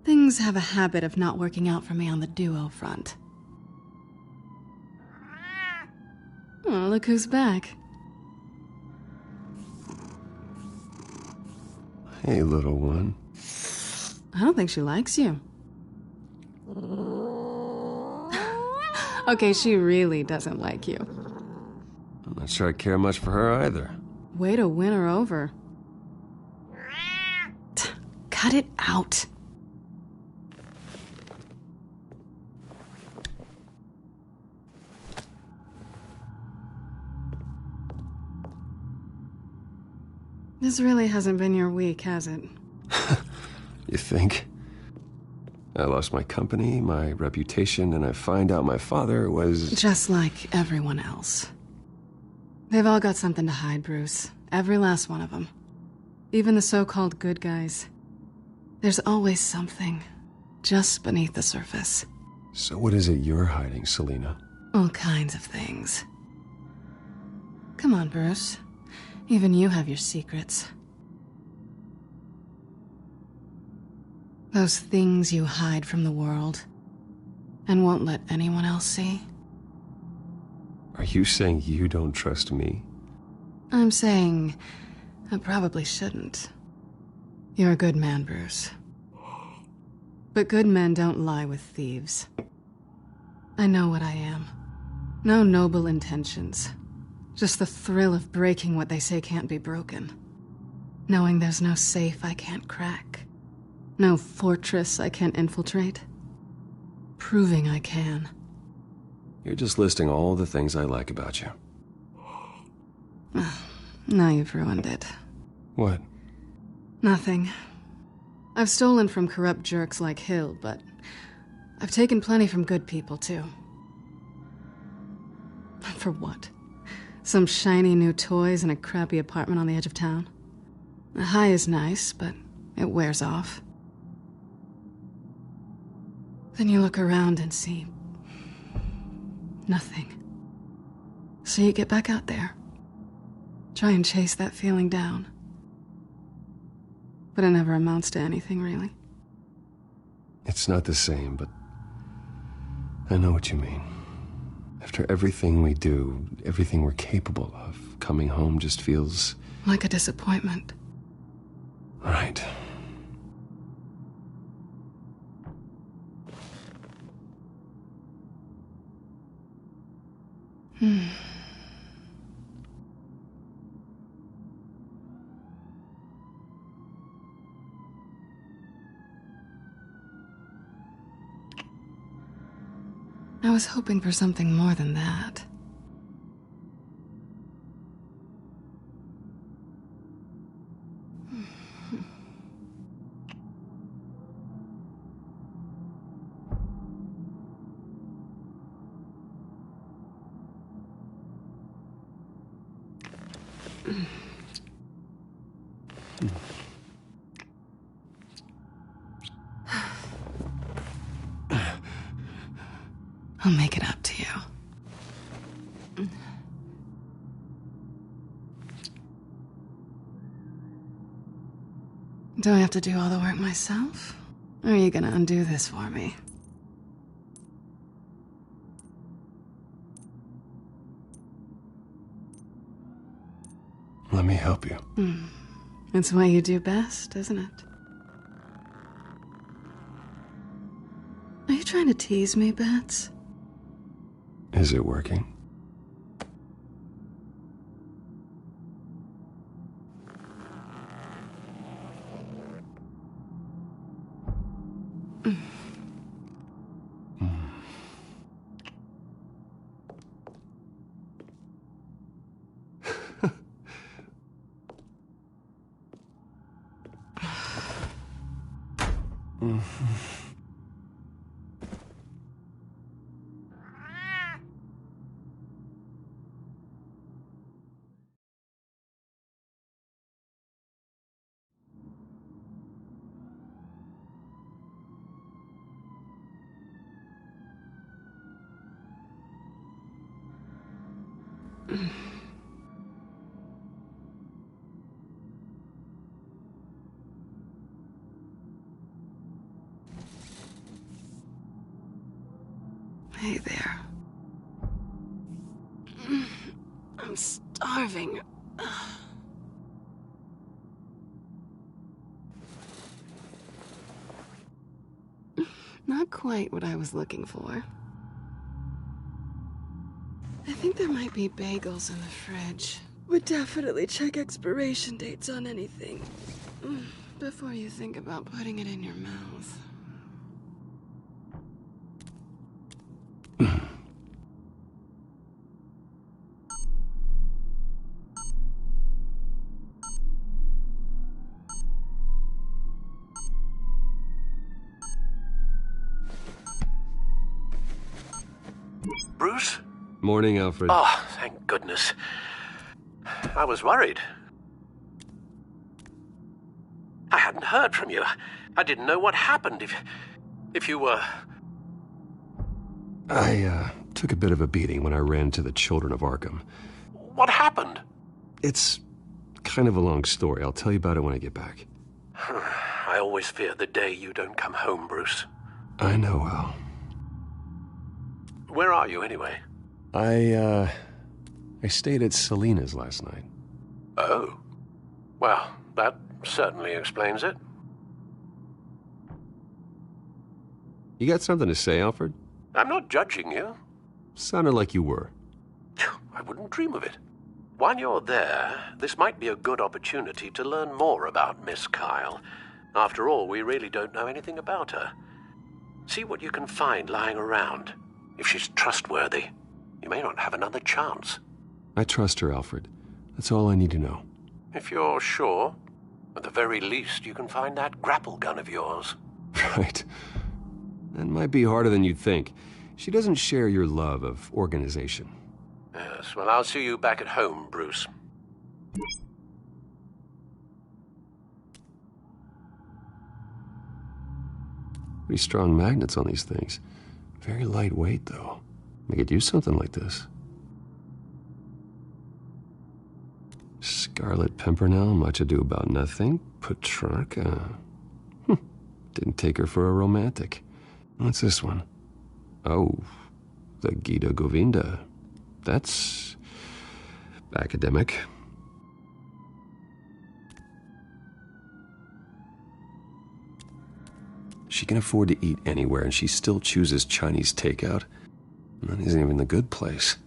Things have a habit of not working out for me on the duo front. Oh, look who's back.
Hey, little one.
I don't think she likes you. Okay, she really doesn't like you.
I'm not sure I care much for her either.
Way to win her over. Cut it out. This really hasn't been your week, has it?
You think? I lost my company, my reputation, and I find out my father was...
Just like everyone else. They've all got something to hide, Bruce. Every last one of them. Even the so-called good guys. There's always something, just beneath the surface.
So what is it you're hiding, Selina?
All kinds of things. Come on, Bruce. Even you have your secrets. Those things you hide from the world and won't let anyone else see.
Are you saying you don't trust me?
I'm saying I probably shouldn't. You're a good man, Bruce. But good men don't lie with thieves. I know what I am. No noble intentions. Just the thrill of breaking what they say can't be broken. Knowing there's no safe I can't crack. No fortress I can't infiltrate. Proving I can.
You're just listing all the things I like about you.
Now you've ruined it.
What?
Nothing. I've stolen from corrupt jerks like Hill, but I've taken plenty from good people, too. For what? Some shiny new toys and a crappy apartment on the edge of town? The high is nice, but it wears off. Then you look around and see nothing. So you get back out there. Try and chase that feeling down. But it never amounts to anything, really.
It's not the same, but I know what you mean. After everything we do, everything we're capable of, coming home just feels...
like a disappointment.
Right.
I was hoping for something more than that. I'll make it up to you. Do I have to do all the work myself? Or are you gonna undo this for me?
Let me help you.
It's what you do best, isn't it? Are you trying to tease me, Bats?
Is it working?
Hey there. I'm starving. Not quite what I was looking for. I think there might be bagels in the fridge. Would definitely check expiration dates on anything before you think about putting it in your mouth.
Bruce?
Morning, Alfred.
Oh, thank goodness. I was worried. I hadn't heard from you. I didn't know what happened if you were...
I took a bit of a beating when I ran to the Children of Arkham.
What happened?
It's kind of a long story. I'll tell you about it when I get back.
I always fear the day you don't come home, Bruce.
I know, Al.
Where are you, anyway?
I stayed at Selena's last night.
Oh. Well, that certainly explains it.
You got something to say, Alfred?
I'm not judging you.
Sounded like you were.
I wouldn't dream of it. While you're there, this might be a good opportunity to learn more about Miss Kyle. After all, we really don't know anything about her. See what you can find lying around. If she's trustworthy, you may not have another chance.
I trust her, Alfred. That's all I need to know.
If you're sure, at the very least, you can find that grapple gun of yours.
Right. That might be harder than you'd think. She doesn't share your love of organization.
Yes, well, I'll see you back at home, Bruce.
Pretty strong magnets on these things. Very lightweight, though. I could use something like this. Scarlet Pimpernel, much ado about nothing. Petrarca. Didn't take her for a romantic. What's this one? Oh, the Gita Govinda. That's academic. She can afford to eat anywhere, and she still chooses Chinese takeout. And that isn't even the good place.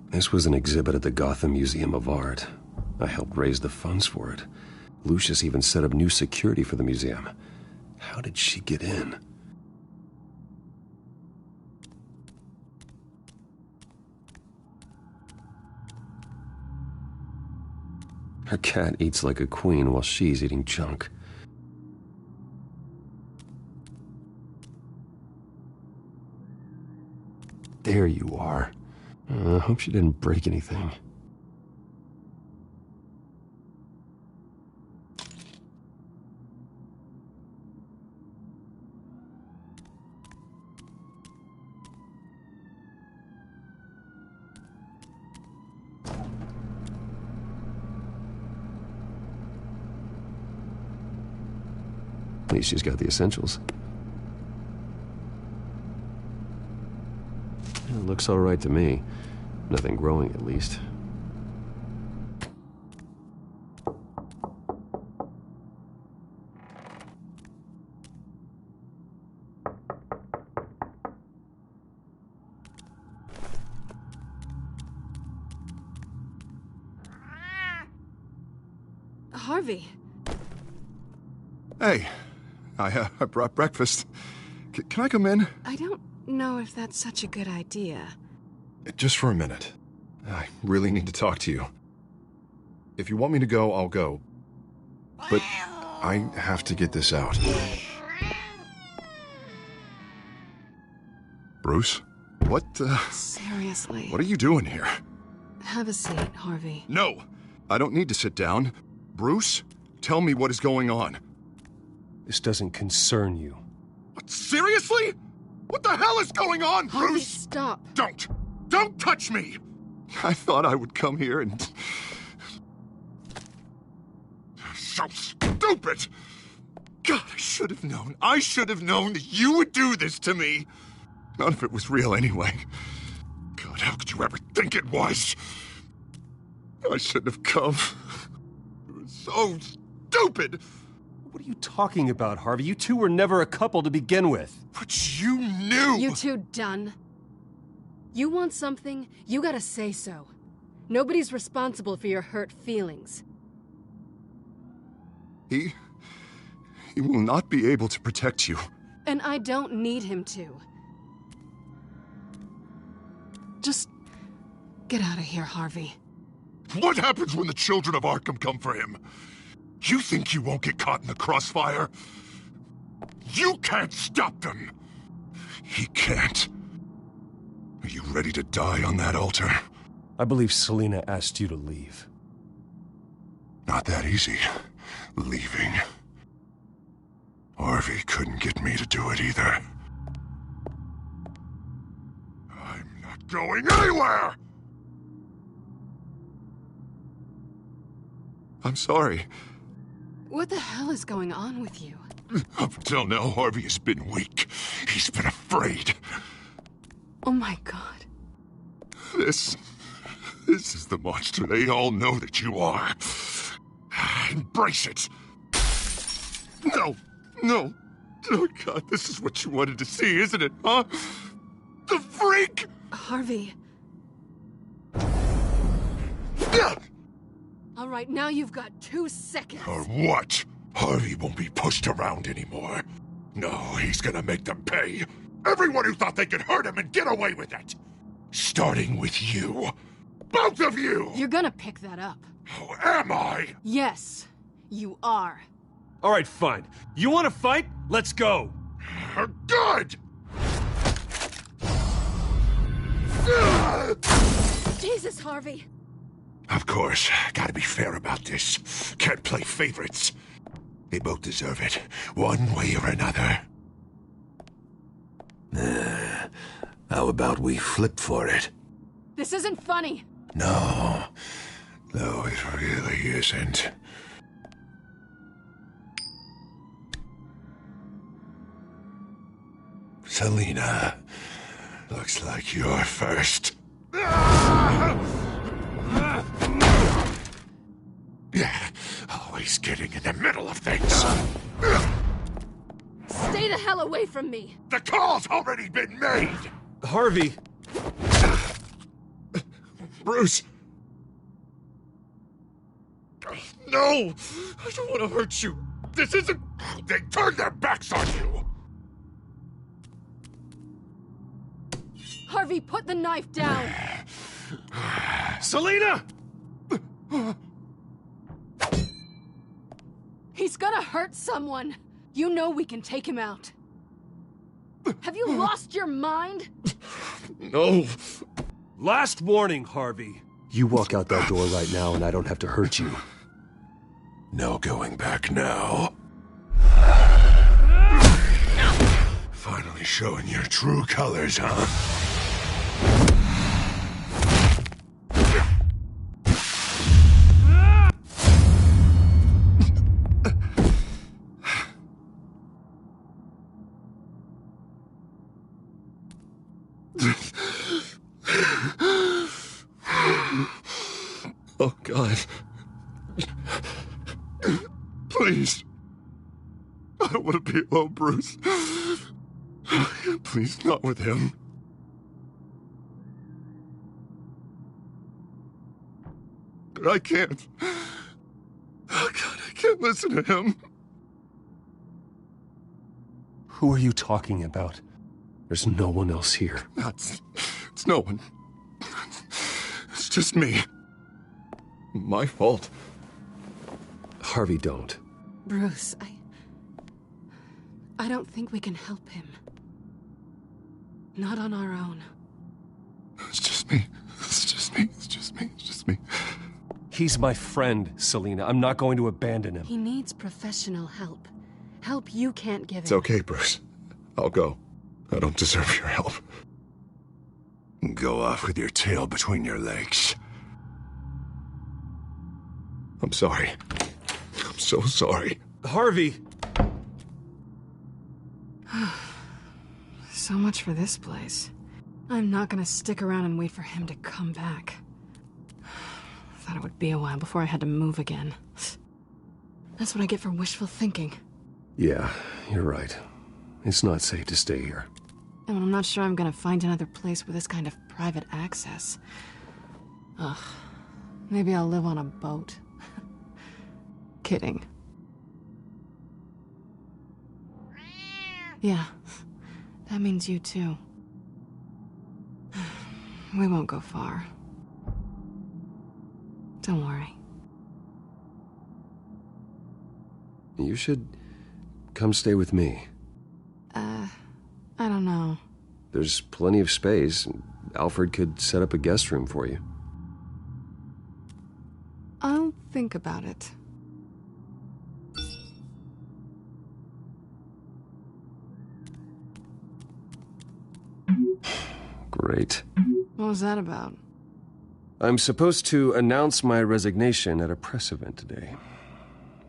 This was an exhibit at the Gotham Museum of Art. I helped raise the funds for it. Lucius even set up new security for the museum. How did she get in? Her cat eats like a queen while she's eating junk. There you are. I hope she didn't break anything. At least she's got the essentials. It looks all right to me. Nothing growing, at least.
Harvey.
Hey, I brought breakfast. Can I come in?
I don't know if that's such a good idea.
Just for a minute. I really need to talk to you. If you want me to go, I'll go. But I have to get this out. Bruce? What,
Seriously.
What are you doing here?
Have a seat, Harvey.
No! I don't need to sit down. Bruce, tell me what is going on.
This doesn't concern you.
What, seriously? What the hell is going on, Bruce?
Harvey, stop.
Don't touch me! I thought I would come here and... So stupid! God, I should have known. I should have known that you would do this to me. None of it was real anyway. God, how could you ever think it was? I shouldn't have come. It was so stupid!
What are you talking about, Harvey? You two were never a couple to begin with.
But you knew!
You two done? You want something, you gotta say so. Nobody's responsible for your hurt feelings.
He will not be able to protect you.
And I don't need him to. Just get out of here, Harvey.
What happens when the children of Arkham come for him? You think you won't get caught in the crossfire? You can't stop them! He can't. Are you ready to die on that altar?
I believe Selina asked you to leave.
Not that easy. Leaving. Harvey couldn't get me to do it either. I'm not going anywhere!
I'm sorry.
What the hell is going on with you?
Up until now, Harvey has been weak. He's been afraid.
Oh my God.
This is the monster they all know that you are. Embrace it. No. Oh God, this is what you wanted to see, isn't it, huh? The freak!
Harvey. All right, now you've got 2 seconds.
Or what? Harvey won't be pushed around anymore. No, he's gonna make them pay. Everyone who thought they could hurt him and get away with it. Starting with you. Both of you!
You're gonna pick that up.
Oh, am I?
Yes, you are.
All right, fine. You want to fight? Let's go.
Good!
Jesus, Harvey.
Of course, gotta be fair about this. Can't play favorites. They both deserve it, one way or another. How about we flip for it?
This isn't funny.
No, it really isn't. Selina, looks like you're first. Yeah, always getting in the middle of things.
Stay the hell away from me.
The call's already been made.
Harvey.
Bruce. No, I don't want to hurt you. This isn't... They turned their backs on you.
Harvey, put the knife down.
Selina!
He's gonna hurt someone. You know we can take him out. Have you lost your mind?
No. Last warning, Harvey. You walk out that door right now and I don't have to hurt you.
No going back now. Finally showing your true colors, huh?
Oh, God. Please. I don't want to be alone, Bruce. Please, not with him. But I can't. Oh, God, I can't listen to him.
Who are you talking about? There's no one else here.
It's no one. It's just me. My fault.
Harvey, don't.
Bruce, I don't think we can help him. Not on our own.
It's just me. It's just me. It's just me. It's just me.
He's my friend, Selina. I'm not going to abandon him.
He needs professional help. Help you can't give him.
It's okay, Bruce. I'll go. I don't deserve your help.
Go off with your tail between your legs.
I'm sorry. I'm so sorry.
Harvey!
So much for this place. I'm not gonna stick around and wait for him to come back. Thought it would be a while before I had to move again. That's what I get for wishful thinking.
Yeah, you're right. It's not safe to stay here.
And I'm not sure I'm gonna find another place with this kind of private access. Ugh. Maybe I'll live on a boat. Kidding. Yeah. That means you too. We won't go far. Don't worry.
You should come stay with me.
I don't know.
There's plenty of space. Alfred could set up a guest room for you.
I'll think about it.
Great.
What was that about?
I'm supposed to announce my resignation at a press event today.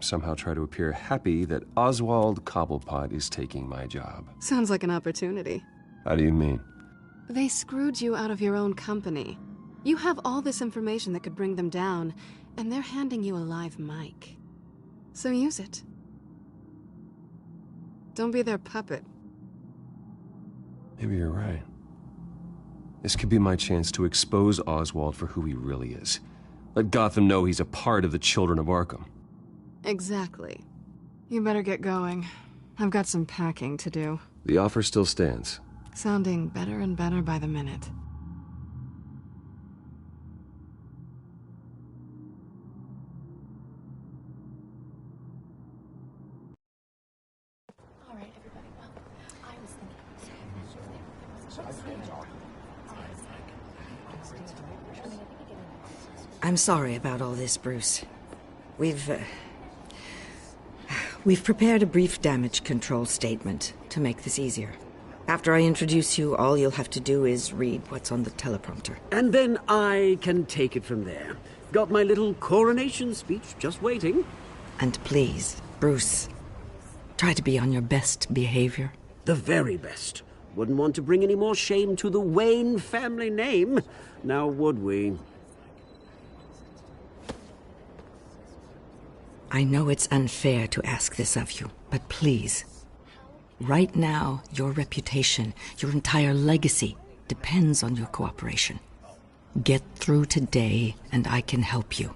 Somehow try to appear happy that Oswald Cobblepot is taking my job.
Sounds like an opportunity.
How do you mean?
They screwed you out of your own company. You have all this information that could bring them down, and they're handing you a live mic. So use it. Don't be their puppet.
Maybe you're right. This could be my chance to expose Oswald for who he really is. Let Gotham know he's a part of the Children of Arkham.
Exactly. You better get going. I've got some packing to do.
The offer still stands.
Sounding better and better by the minute.
I'm sorry about all this, Bruce. We've prepared a brief damage control statement to make this easier. After I introduce you, all you'll have to do is read what's on the teleprompter.
And then I can take it from there. Got my little coronation speech just waiting.
And please, Bruce, try to be on your best behavior.
The very best. Wouldn't want to bring any more shame to the Wayne family name, now would we?
I know it's unfair to ask this of you, but please, right now, your reputation, your entire legacy, depends on your cooperation. Get through today, and I can help you.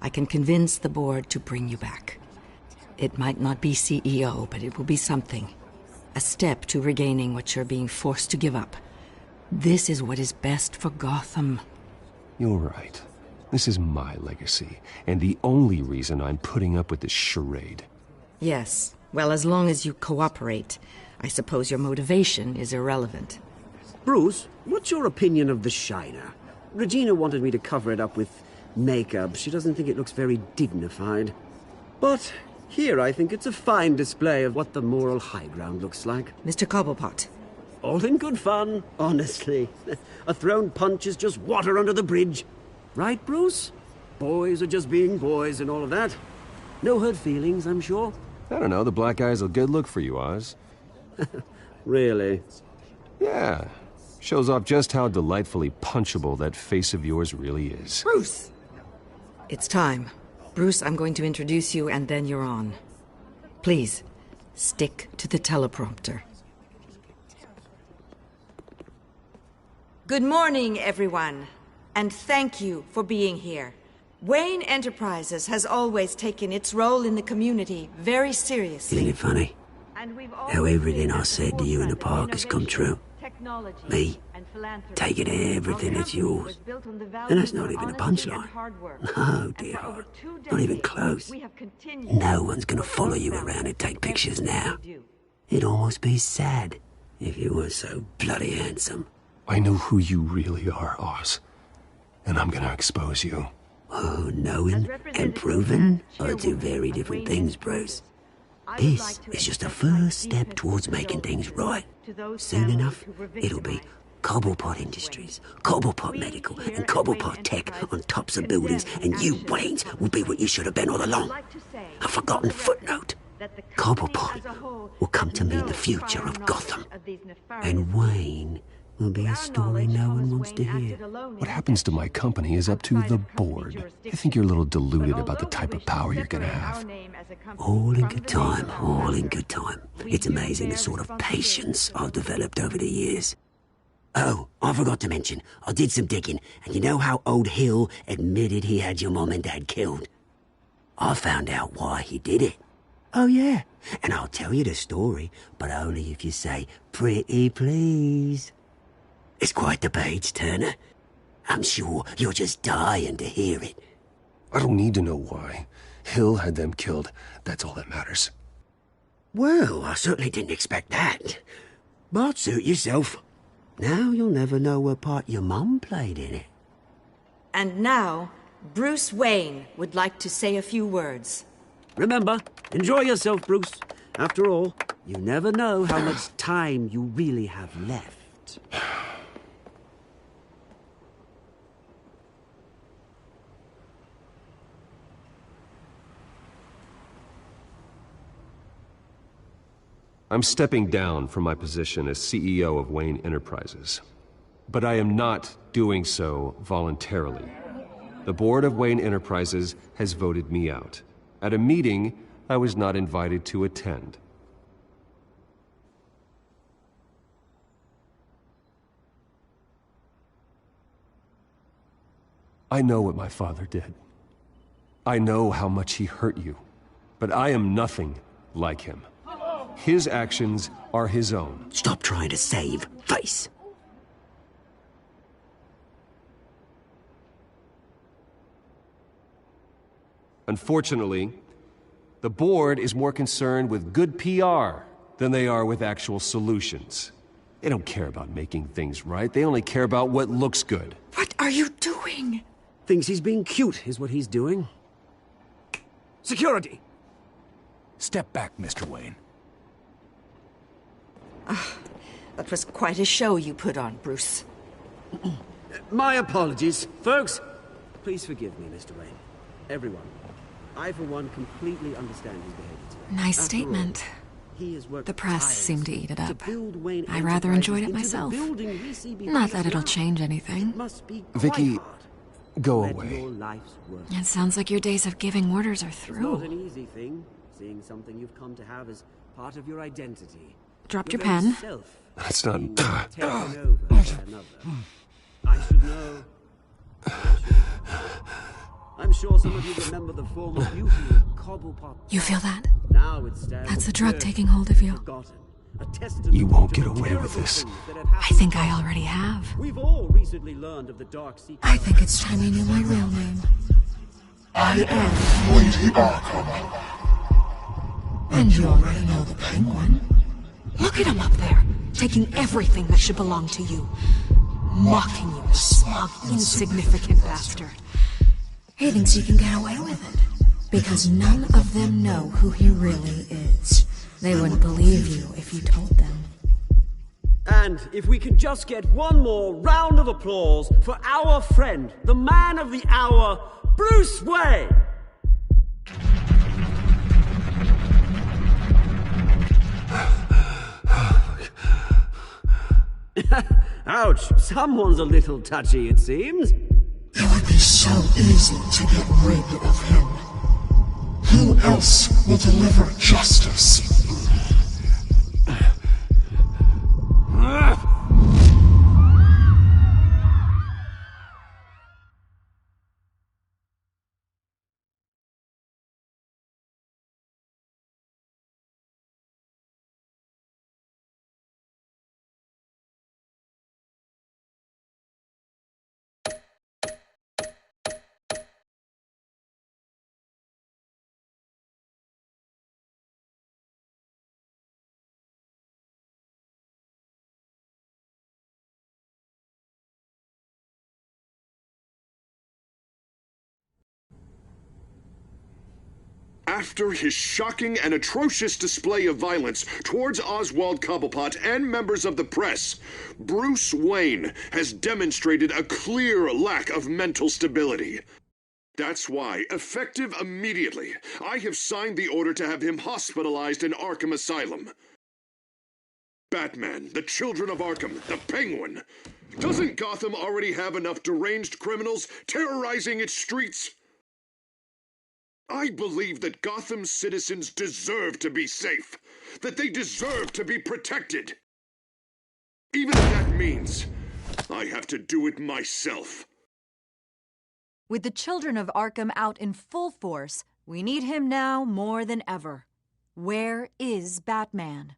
I can convince the board to bring you back. It might not be CEO, but it will be something. A step to regaining what you're being forced to give up. This is what is best for Gotham.
You're right. This is my legacy, and the only reason I'm putting up with this charade.
Yes. Well, as long as you cooperate, I suppose your motivation is irrelevant.
Bruce, what's your opinion of the Shiner? Regina wanted me to cover it up with makeup. She doesn't think it looks very dignified. But here I think it's a fine display of what the moral high ground looks like.
Mr. Cobblepot.
All in good fun, honestly. A thrown punch is just water under the bridge. Right, Bruce? Boys are just being boys and all of that. No hurt feelings, I'm sure.
I don't know, the black eye's a good look for you, Oz.
Really?
Yeah. Shows off just how delightfully punchable that face of yours really is.
Bruce! It's time. Bruce, I'm going to introduce you, and then you're on. Please, stick to the teleprompter. Good morning, everyone. And thank you for being here. Wayne Enterprises has always taken its role in the community very seriously.
Isn't it funny? How everything I said to you in the park has come true. Me, taking everything that's yours. And that's not even a punchline. No, dear heart. Not even close. No one's gonna follow you around and take pictures now. It'd almost be sad if you weren't so bloody handsome.
I know who you really are, Oz. And I'm gonna expose you.
Oh, knowing and proving are two very different things, Bruce. This is just a first step towards making things right. Soon enough, it'll be Cobblepot Industries, Cobblepot Medical, and Cobblepot Tech on tops of buildings, and you, Waynes, will be what you should have been all along. A forgotten footnote. Cobblepot will come to mean the future of Gotham. And Wayne will be a story no one wants to hear.
What happens to my company is up to the board. I think you're a little deluded about the type of power you're gonna have.
All in good time, all in good time. It's amazing the sort of patience I've developed over the years. Oh, I forgot to mention, I did some digging, and you know how old Hill admitted he had your mom and dad killed? I found out why he did it. Oh yeah, and I'll tell you the story, but only if you say, "Pretty please." It's quite the page, Turner. I'm sure you're just dying to hear it.
I don't need to know why. Hill had them killed. That's all that matters.
Well, I certainly didn't expect that. But suit yourself. Now you'll never know what part your mum played in it.
And now, Bruce Wayne would like to say a few words.
Remember, enjoy yourself, Bruce. After all, you never know how much time you really have left.
I'm stepping down from my position as CEO of Wayne Enterprises. But I am not doing so voluntarily. The board of Wayne Enterprises has voted me out. At a meeting I was not invited to attend. I know what my father did. I know how much he hurt you. But I am nothing like him. His actions are his own.
Stop trying to save face.
Unfortunately, the board is more concerned with good PR than they are with actual solutions. They don't care about making things right. They only care about what looks good.
What are you doing?
Thinks he's being cute, is what he's doing. Security!
Step back, Mr. Wayne.
That was quite a show you put on, Bruce.
My apologies. Folks, please forgive me, Mr. Wayne. Everyone. I, for one, completely understand his behavior today.
Nice statement. The press seemed to eat it up. I rather enjoyed it myself. Not that it'll change anything.
Vicky, go away.
It sounds like your days of giving orders are
It's not
through.
an easy thing, seeing something you've come to have as part of your identity.
Dropped your pen?
That's not...
Taken over by another. I should know. I'm sure some of you remember the former beauty of Cobblepot.
You feel that?
Now it stands
That's the drug taking hold of you.
forgotten.
You won't get away with this.
I think I already have.
We've all recently learned of the dark secret.
I think it's time you knew my real name.
I am Lady Arkham.
And you already know the Penguin. Look at him up there, taking everything that should belong to you. Mocking you, smug, insignificant bastard. He thinks he can get away with it. Because none of them know who he really is. They wouldn't believe you if you told them.
And if we can just get one more round of applause for our friend, the man of the hour, Bruce Wayne! Ouch, someone's a little touchy, it seems.
It would be so easy to get rid of him. Who else will deliver justice?
After his shocking and atrocious display of violence towards Oswald Cobblepot and members of the press, Bruce Wayne has demonstrated a clear lack of mental stability. That's why, effective immediately, I have signed the order to have him hospitalized in Arkham Asylum. Batman, the Children of Arkham, the Penguin. Doesn't Gotham already have enough deranged criminals terrorizing its streets? I believe that Gotham's citizens deserve to be safe, that they deserve to be protected. Even if that means I have to do it myself.
With the Children of Arkham out in full force, we need him now more than ever. Where is Batman?